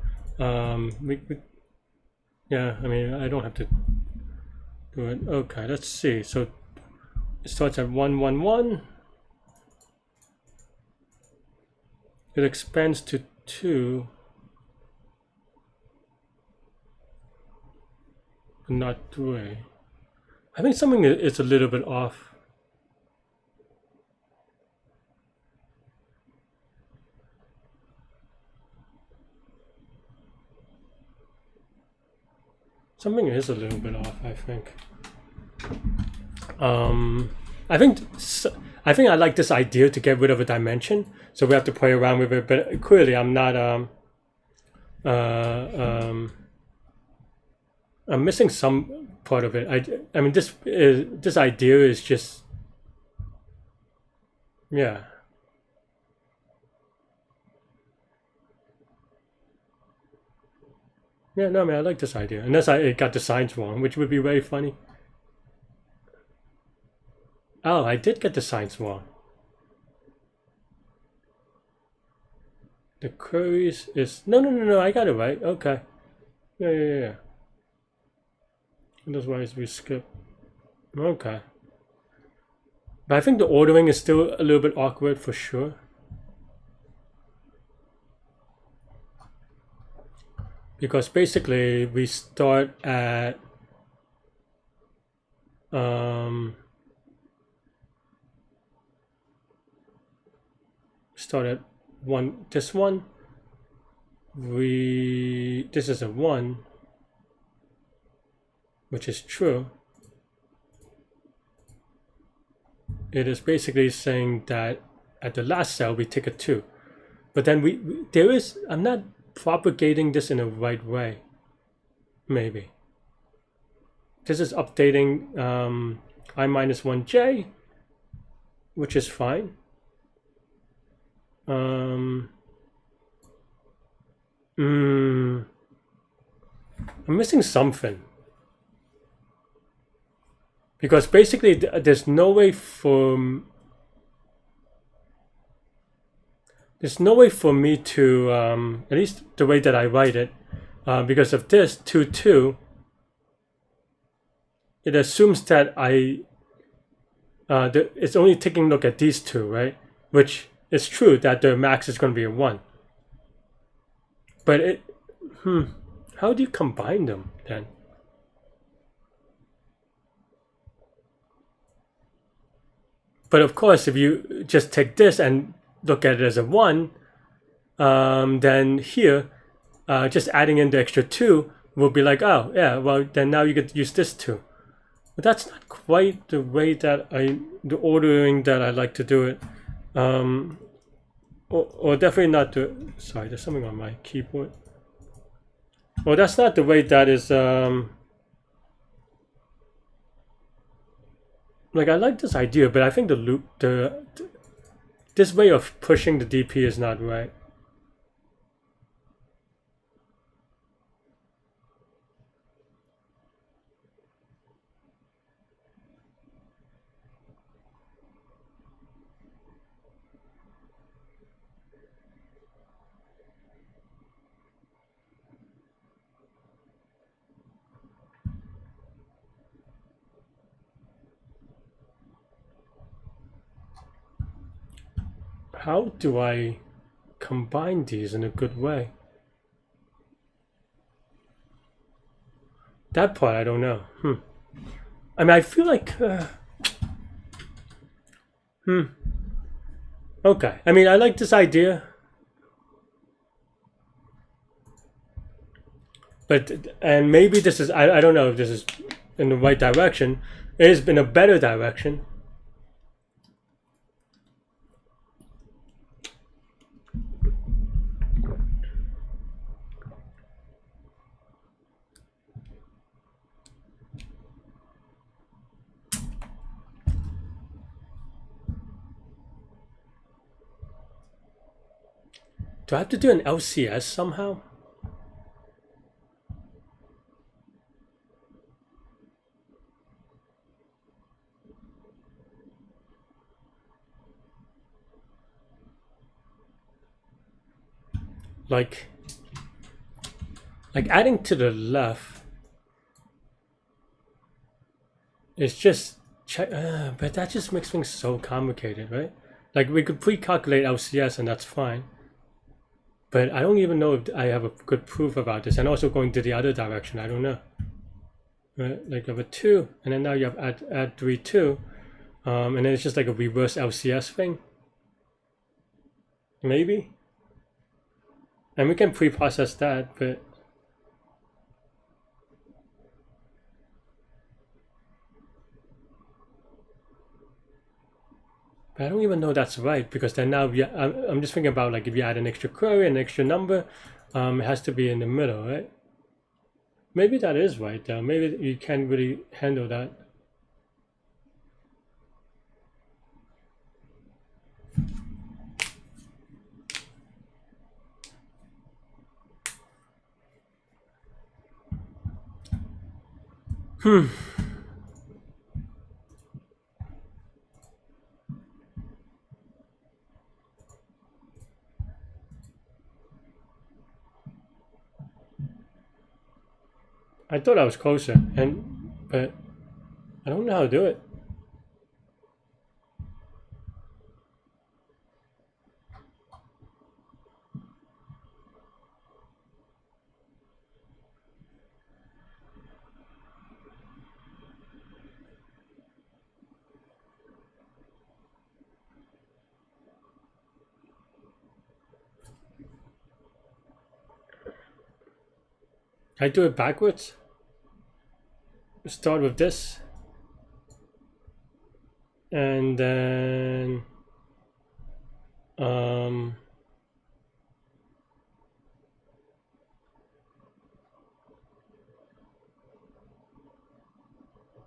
Yeah. I mean, I don't have to do it. Okay. Let's see. So it starts at 111. It expands to 2, but not 3. I think something is a little bit off. Something is a little bit off, I think. I think I like this idea to get rid of a dimension, so we have to play around with it. But clearly, I'm not. I'm missing some part of it. I mean, this idea is just, yeah. Yeah, no, I mean, I like this idea, unless it got the signs wrong, which would be very funny. Oh, I did get the signs wrong. The queries is no. I got it right. Okay. Yeah. That's why we skip. Okay. But I think the ordering is still a little bit awkward for sure. Because basically we start at one. This one. This is a 1, which is true. It is basically saying that at the last cell we take a 2, but then I'm not propagating this in the right way. Maybe this is updating I-1j, which is fine. I'm missing something, because basically there's no way for me to at least the way that I write it, because of this 2 2, it assumes that it's only taking a look at these two, right? Which is true that the max is going to be a 1. But how do you combine them then? But of course, if you just take this and look at it as a 1, then here, just adding in the extra 2 will be like, oh, yeah, well, then now you could use this 2. But that's not quite the way that the ordering that I like to do it. Or definitely not the, sorry, there's something on my keyboard. Well, that's not the way that is, like I like this idea, but I think the loop, this way of pushing the DP is not right. How do I combine these in a good way? That part I don't know. I mean, I feel like okay. I mean, I like this idea, and maybe this is, I don't know if this is in the right direction. It has been a better direction. Do I have to do an LCS somehow? Like adding to the left is just but that just makes things so complicated, right? Like we could pre-calculate LCS and that's fine. But I don't even know if I have a good proof about this. And also going to the other direction, I don't know. Right? Like you have a 2, and then now you have add 3, 2. And then it's just like a reverse LCS thing. Maybe. And we can pre-process that, but I don't even know that's right, because then now I'm just thinking about like if you add an extra query, an extra number, it has to be in the middle, right? Maybe that is right though. Maybe you can't really handle that. I thought I was closer, but I don't know how to do it. I do it backwards. Start with this, and then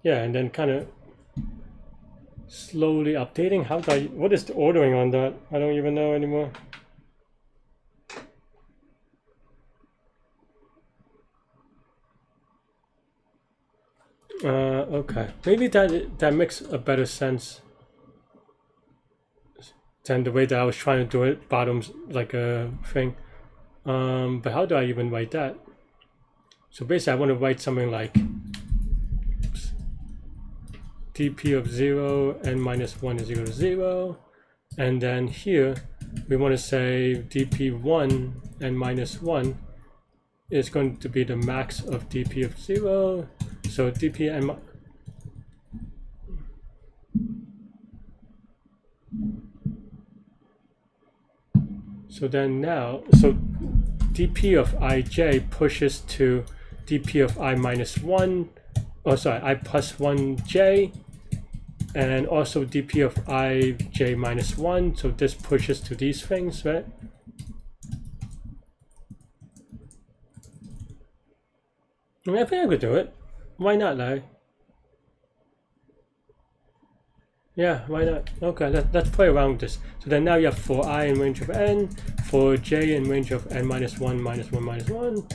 yeah, and then kind of slowly updating. What is the ordering on that? I don't even know anymore. Okay, maybe that makes a better sense than the way that I was trying to do it, bottoms like a thing. But how do I even write that? So basically I want to write something like, oops, dp of 0 n minus 1 is equal to 0. And then here we want to say dp1 n minus 1 is going to be the max of dp of 0. So dp n so then now, so dp of ij pushes to dp of I minus 1, oh sorry, I plus 1j, and also dp of ij minus 1, so this pushes to these things, right? I mean, I think I could do it. Why not, Larry? Yeah, why not? Okay, let's play around with this. So then now you have for I in range of n, for j in range of n minus 1 minus 1 minus 1.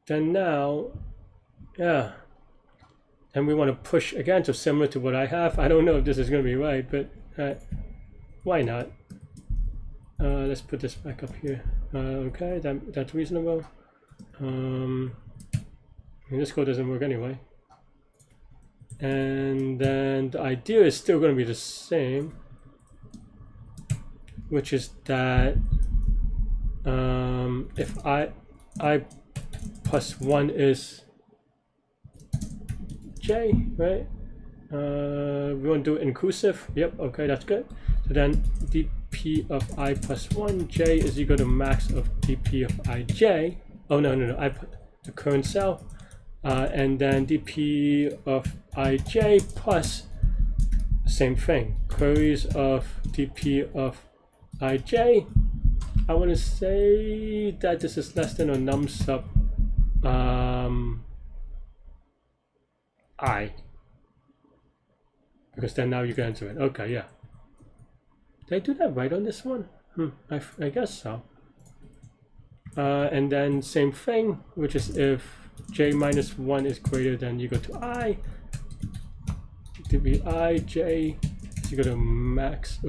Then now, yeah. And we want to push again, so similar to what I have. I don't know if this is going to be right, but why not? Let's put this back up here. Okay, that's reasonable. This code doesn't work anyway. And then the idea is still going to be the same, which is that if I plus 1 is j, right? We want to do inclusive. Yep, okay, that's good. So then dp of I plus 1 j is equal to max of dp of ij. Oh, no, I put the current cell. And then dp of ij plus same thing, queries of dp of ij. I want to say that this is less than or num sub I, because then now you can answer it. Okay, yeah. Did I do that right on this one? I guess so. And then same thing, which is if j minus 1 is greater than equal to I, dp ij is equal to max,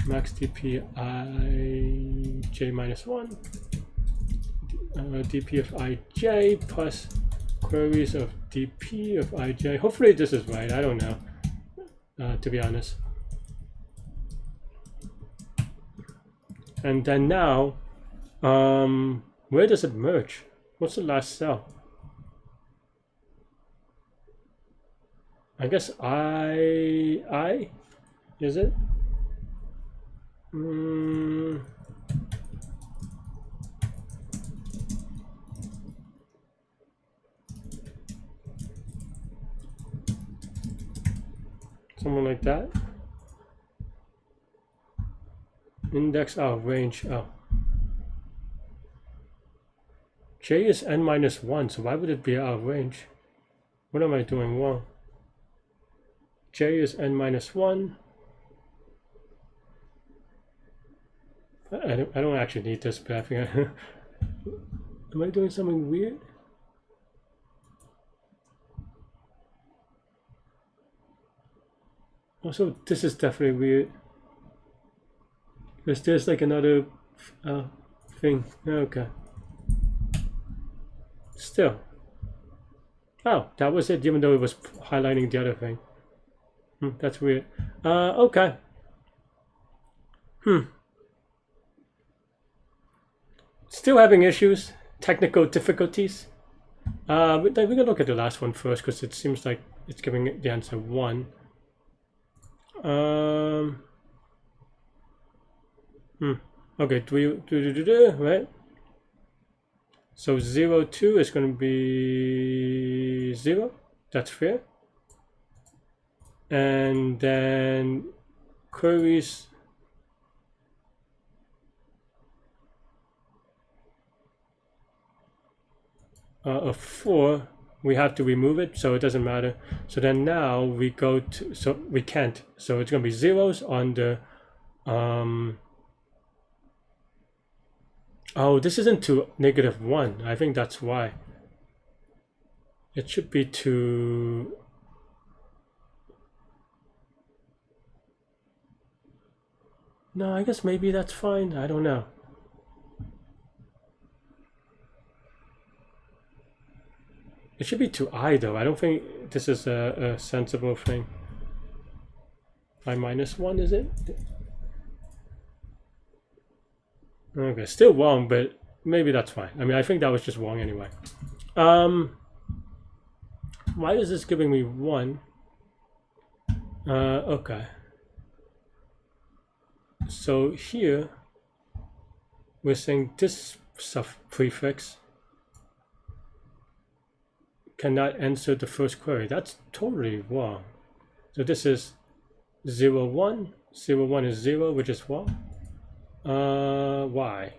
max dp ij minus 1, dp of ij plus queries of dp of ij. Hopefully this is right, I don't know, to be honest. And then now, where does it merge? What's the last cell? I guess I is it? Something like that. Index, range, j is n minus 1, so why would it be out of range? What am I doing wrong? J is n minus 1. I don't actually need this, but I think am I doing something weird? Also, this is definitely weird. Because there's like another thing. Okay. Still. Oh, that was it, even though it was highlighting the other thing. That's weird. Okay. Still having issues, technical difficulties. We're gonna look at the last one first because it seems like it's giving the answer 1. Okay, right? So 0, 2 is going to be 0. That's fair. And then queries of 4, we have to remove it, so it doesn't matter. So then now we go to, so we can't. So it's going to be zeros on the oh, this isn't to -1. I think that's why. It should be to no, I guess maybe that's fine. I don't know. It should be to I though. I don't think this is a sensible thing. I minus 1, is it? Okay, still wrong, but maybe that's fine. I mean, I think that was just wrong anyway. Why is this giving me 1? Okay. So here, we're saying this prefix cannot answer the first query. That's totally wrong. So this is 0, 1. 0, 1 is 0, which is wrong. Why?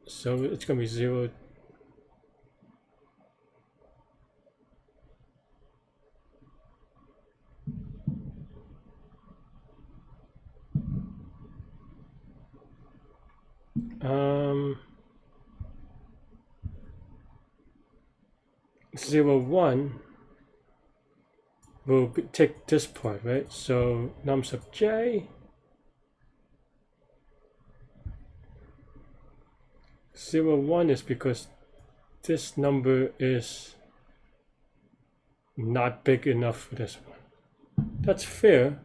So it's going to be 0. Zero, 1 will take this part, right? So num sub j 0, 1 is because this number is not big enough for this one. That's fair.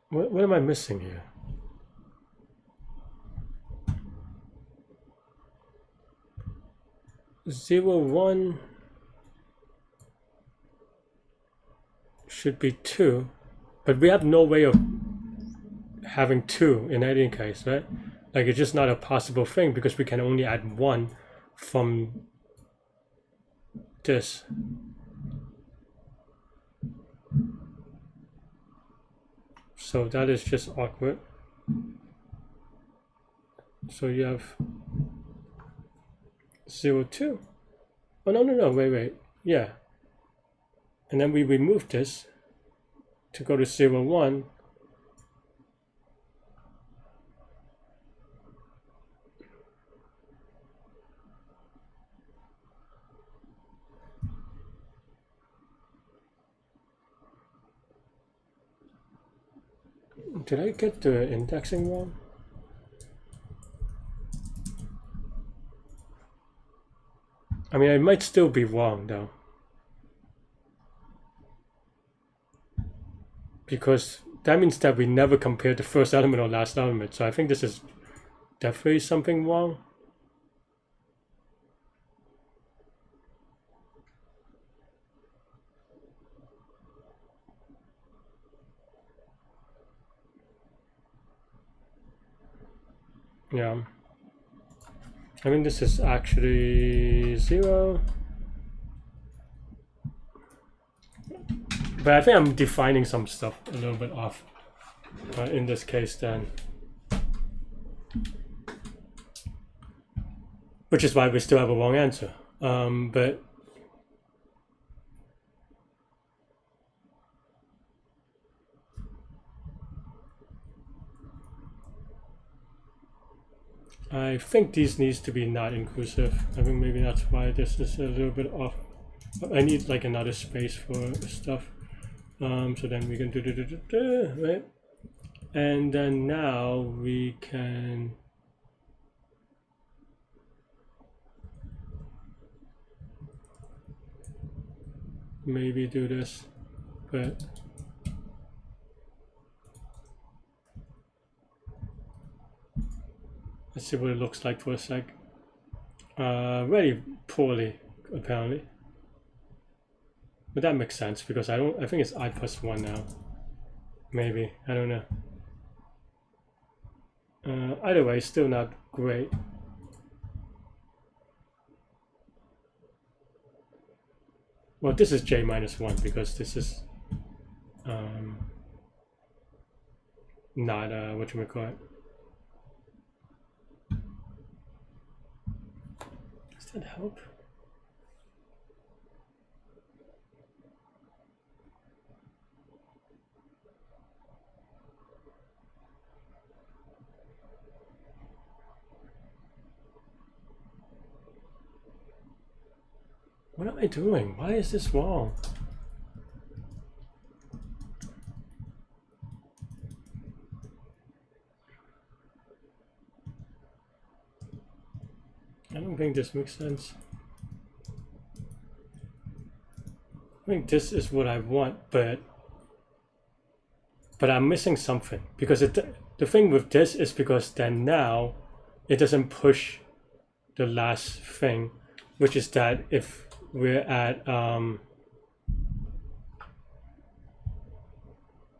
What am I missing here? Zero, 1 should be 2, but we have no way of having 2 in any case, right? Like, it's just not a possible thing because we can only add 1 from this. So that is just awkward. So you have 0, 2. Oh, no, wait. Yeah. And then we remove this to go to 0, 1. Did I get the indexing wrong? I mean, I might still be wrong though. Because that means that we never compared the first element or last element. So I think this is definitely something wrong. Yeah. I mean, this is actually 0. But I think I'm defining some stuff a little bit off in this case then. Which is why we still have a wrong answer. But I think these needs to be not inclusive. I think maybe that's why this is a little bit off. I need like another space for stuff. So then we can do, right? And then now we can maybe do this, but let's see what it looks like for a sec. Very poorly, apparently. But that makes sense because I think it's I plus 1 now. Maybe, I don't know. Either way, still not great. Well, this is j minus 1 because this is not what you would call it. Does that help? What am I doing? Why is this wrong? I don't think this makes sense. I think this is what I want, but I'm missing something, because the thing with this is because then now it doesn't push the last thing, which is that if we're at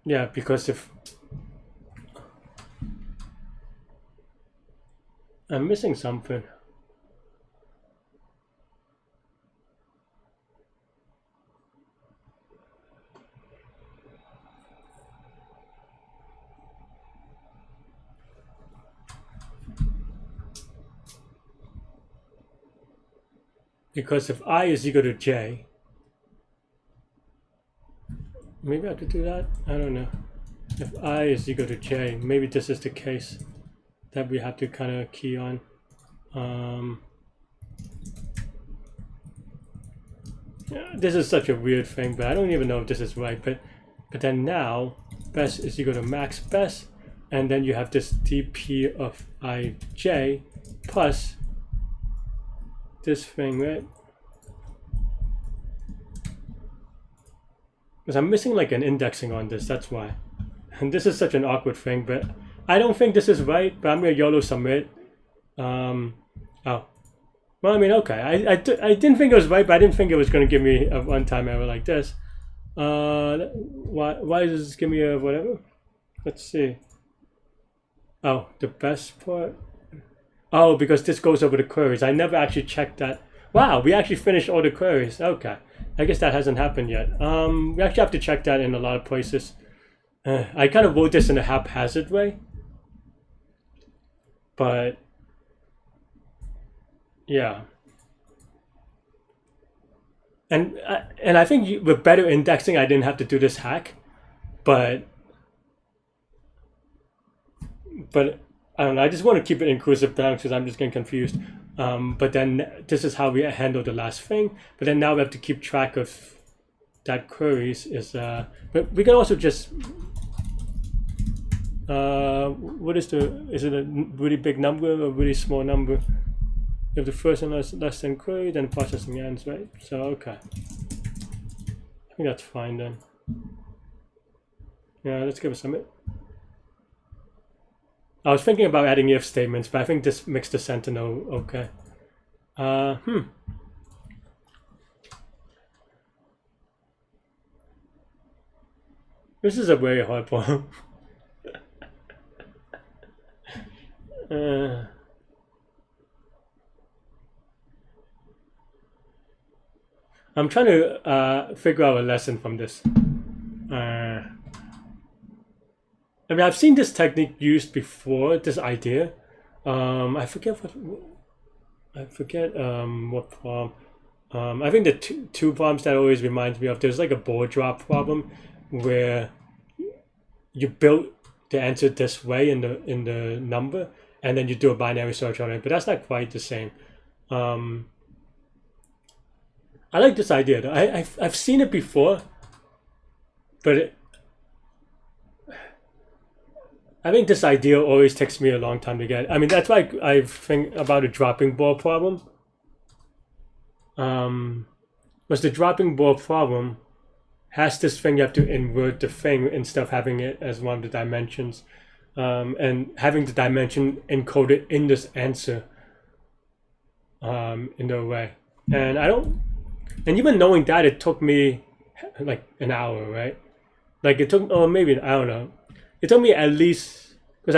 yeah, because if I'm missing something. Because if I is equal to j, maybe I have to do that? I don't know. If I is equal to j, maybe this is the case that we have to kind of key on. Yeah, this is such a weird thing, but I don't even know if this is right. But then now, best is equal to max best, and then you have this dp of ij plus this thing, right? Because I'm missing like an indexing on this, that's why. And this is such an awkward thing, but I don't think this is right, but I'm gonna YOLO submit. Oh. Well, I mean, okay. I didn't think it was right, but I didn't think it was gonna give me a one-time error like this. Why does this give me a whatever? Let's see. Oh, the best part? Oh, because this goes over the queries. I never actually checked that. Wow, we actually finished all the queries. Okay. I guess that hasn't happened yet. We actually have to check that in a lot of places. I kind of wrote this in a haphazard way. But yeah. And I think with better indexing, I didn't have to do this hack. But I don't know, I just want to keep it inclusive down because I'm just getting confused. But then this is how we handle the last thing. But then now we have to keep track of that queries is, but we can also just, what is it a really big number or a really small number? If the first one is less than query, then processing ends, right? So, okay. I think that's fine then. Yeah, let's give it a submit. I was thinking about adding if statements, but I think this makes the sentinel okay. This is a very hard problem. I'm trying to figure out a lesson from this. I mean, I've seen this technique used before, this idea. I forget what problem. I think the two problems that always reminds me of, there's like a ball drop problem where you build the answer this way in the number, and then you do a binary search on it, but that's not quite the same. I like this idea though. I've seen it before, but I think this idea always takes me a long time to get. I mean, that's why I think about a dropping ball problem. Was the dropping ball problem has this thing you have to invert the thing instead of having it as one of the dimensions, and having the dimension encoded in this answer in the array. And and even knowing that, it took me like an hour, right? Like it took, or maybe, I don't know. It took me at least, because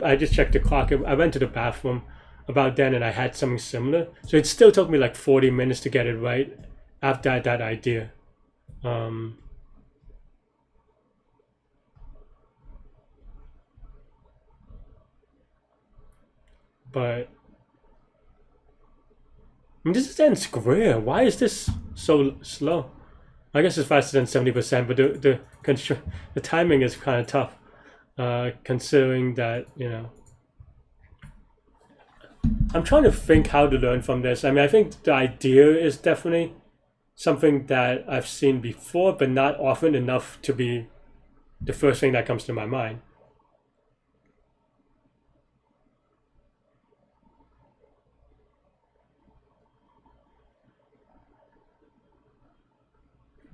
I just checked the clock. I went to the bathroom about then and I had something similar. So it still took me like 40 minutes to get it right after that idea. But I mean, this is then square. Why is this so slow? I guess it's faster than 70%, but the timing is kind of tough, considering that, you know. I'm trying to think how to learn from this. I mean, I think the idea is definitely something that I've seen before, but not often enough to be the first thing that comes to my mind.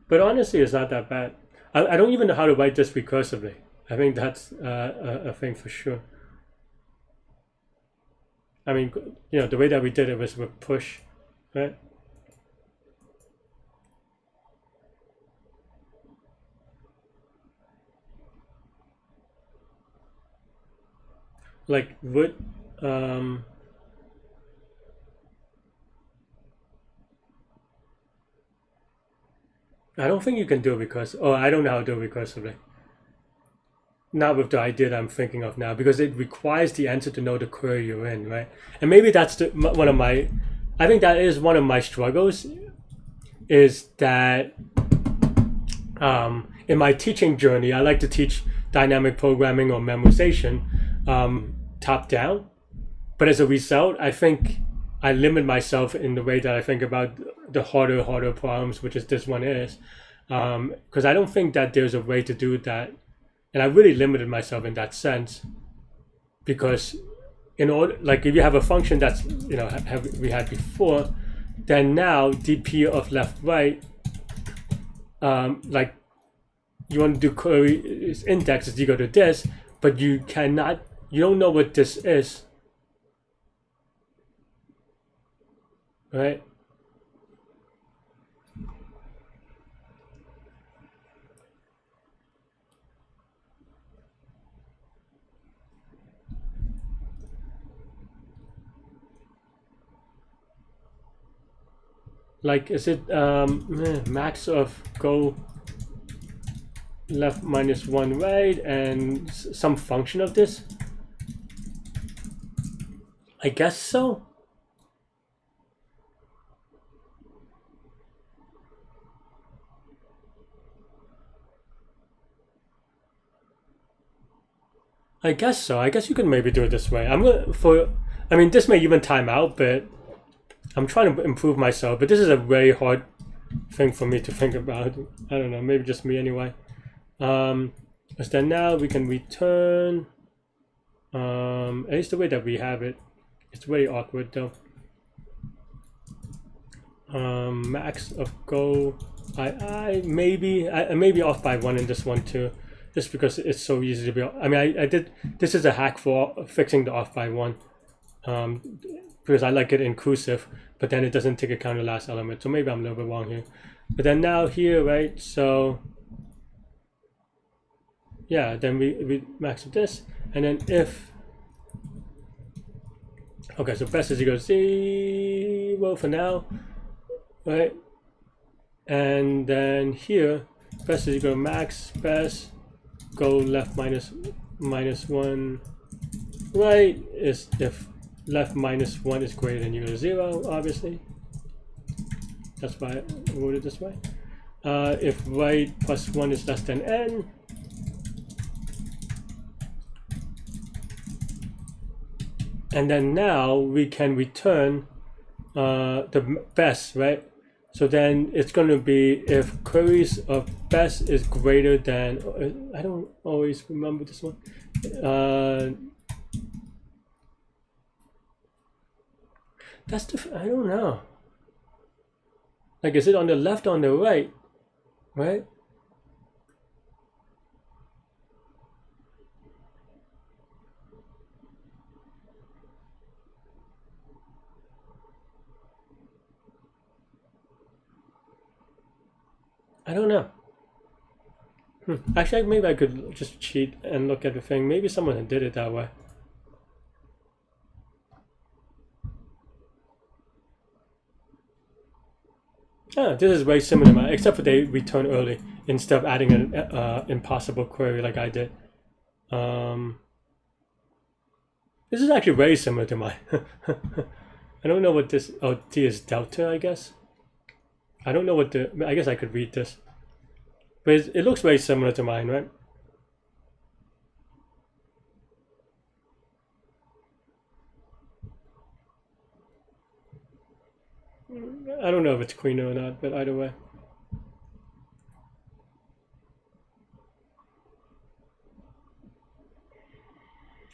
But honestly, it's not that bad. I don't even know how to write this recursively. I think that's a thing for sure. I mean, the way that we did it was with push, right? Like would um, I don't think you can do it because I don't know how to do it recursively. Not with the idea that I'm thinking of now, because it requires the answer to know the query you're in, right? And maybe that's one of my, I think that is one of my struggles, is that in my teaching journey, I like to teach dynamic programming or memorization top down. But as a result, I think I limit myself in the way that I think about the harder problems, which is this one is. Because I don't think that there's a way to do that. And I really limited myself in that sense. Because in order, like if you have a function that's, we had before, then now dp of left right, like you want to do query index is equal to this, but you don't know what this is, right? Like, is it max of go left minus one right and some function of this? I guess so. I guess so. I guess you can maybe do it this way. I mean, this may even time out, but I'm trying to improve myself. But this is a very hard thing for me to think about. I don't know, maybe just me anyway. Because then now we can return, at least the way that we have it. It's very awkward though. Max of go I may be off by one in this one too, just because it's so easy to be. I mean, I did, this is a hack for fixing the off by one, because I like it inclusive, but then it doesn't take account of the last element. So maybe I'm a little bit wrong here. But then now here, right? So yeah, then we max of this, and then if, okay, so best is equal to 0 for now, right? And then here, best is equal to max best go left minus one right is if left minus one is greater than equal to 0, obviously. That's why I wrote it this way. If right plus 1 is less than n, and then now we can return the best, right? So then it's going to be if queries of best is greater than, I don't always remember this one. That's I don't know. Like, is it on the left or on the right? Right? I don't know. Actually, maybe I could just cheat and look at the thing. Maybe someone did it that way. Ah, this is very similar, except for they return early instead of adding an impossible query like I did. This is actually very similar to mine. I don't know what this. Oh, T is delta, I guess. I don't know what the. I guess I could read this, but it looks very similar to mine, right? I don't know if it's cleaner or not, but either way.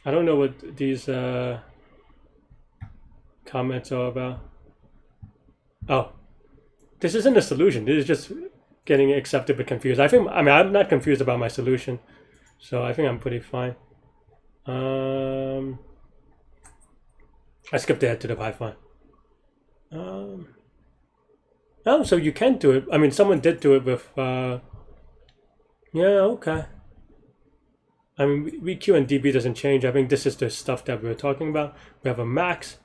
I don't know what these comments are about. Oh, this isn't a solution. This is just getting accepted but confused. I mean, I'm not confused about my solution, so I think I'm pretty fine. I skipped ahead to the Python. Oh, so you can do it. I mean, someone did do it with. Yeah, okay. I mean, VQ and DB doesn't change. I think this is the stuff that we were talking about. We have a max.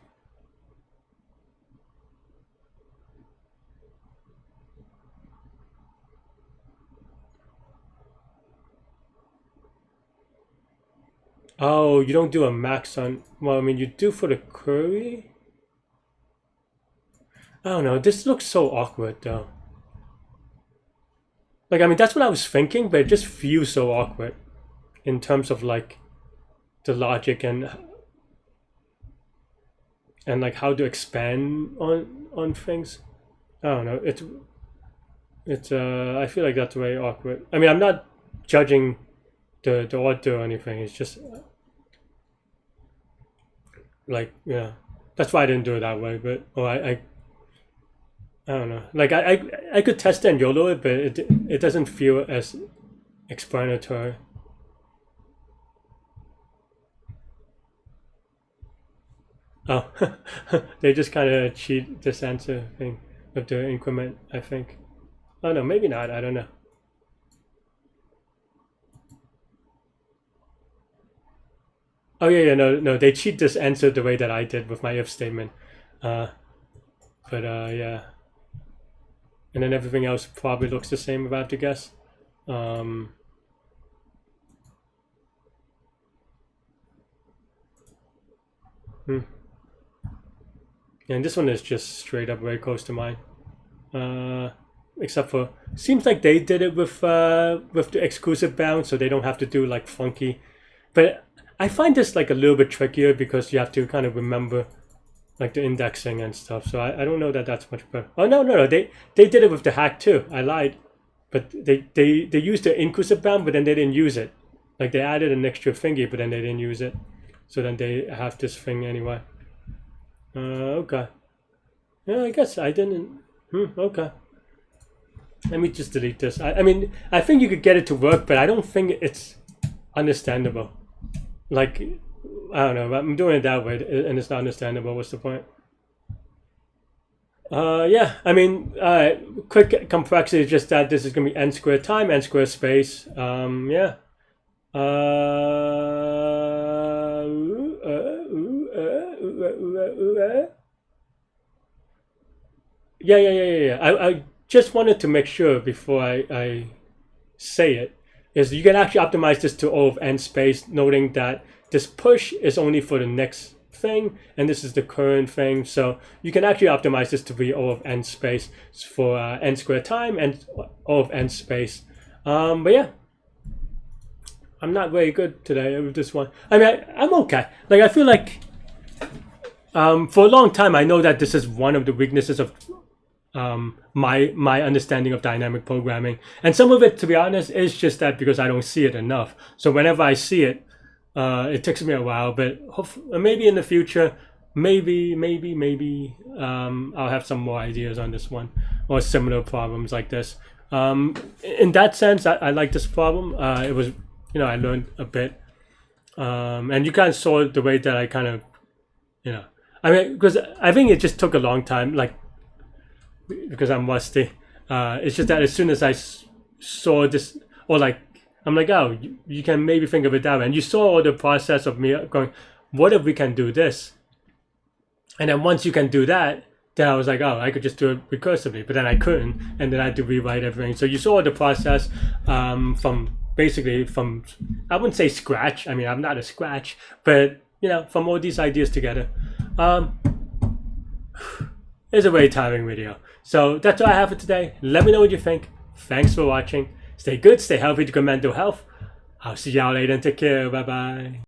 Oh, you don't do a max on. Well, I mean, you do for the query. I don't know. This looks so awkward, though. Like, I mean, that's what I was thinking, but it just feels so awkward in terms of like the logic and like how to expand on things. I don't know. It's I feel like that's very awkward. I mean, I'm not judging the author or anything. It's just like, yeah, that's why I didn't do it that way. But I don't know. Like I could test and YOLO it, but it doesn't feel as explanatory. Oh, they just kind of cheat this answer thing with the increment, I think. Oh no, maybe not. I don't know. Oh yeah, no, they cheat this answer the way that I did with my if statement. Uh, but yeah, and then everything else probably looks the same if I have to guess. Um, hmm. And this one is just straight up very close to mine. Except for seems like they did it with the exclusive bound, so they don't have to do like funky. But I find this like a little bit trickier because you have to kind of remember like the indexing and stuff. So I don't know that that's much better. Oh no, they did it with the hack too. I lied, but they used the inclusive bound, but then they didn't use it. Like they added an extra thingy, but then they didn't use it. So then they have this thing anyway. Okay. Yeah, I guess I didn't. Okay. Let me just delete this. I mean, I think you could get it to work, but I don't think it's understandable. Like, I don't know. I'm doing it that way, and it's not understandable. What's the point? Yeah. I mean, quick complexity is just that this is going to be n squared time, n squared space. Yeah. Yeah. I just wanted to make sure before I say it is you can actually optimize this to O of n space, noting that this push is only for the next thing and this is the current thing. So you can actually optimize this to be O of n space for n squared time and O of n space. But yeah, I'm not very good today with this one. I mean, I'm okay. Like I feel like for a long time I know that this is one of the weaknesses of my understanding of dynamic programming, and some of it, to be honest, is just that because I don't see it enough. So whenever I see it, it takes me a while. But maybe in the future, maybe I'll have some more ideas on this one or similar problems like this. In that sense, I like this problem. It was, I learned a bit, and you kind of saw the way that I kind of, I mean, because I think it just took a long time, like. Because I'm rusty. It's just that as soon as I saw this, or like, I'm like, oh, you can maybe think of it that way. And you saw all the process of me going, what if we can do this? And then once you can do that, then I was like, oh, I could just do it recursively. But then I couldn't, and then I had to rewrite everything. So you saw the process from basically from, I wouldn't say scratch. I mean, I'm not a scratch, but from all these ideas together. It's a very tiring video. So that's all I have for today. Let me know what you think. Thanks for watching. Stay good, stay healthy to good mental health. I'll see y'all later and take care. Bye bye.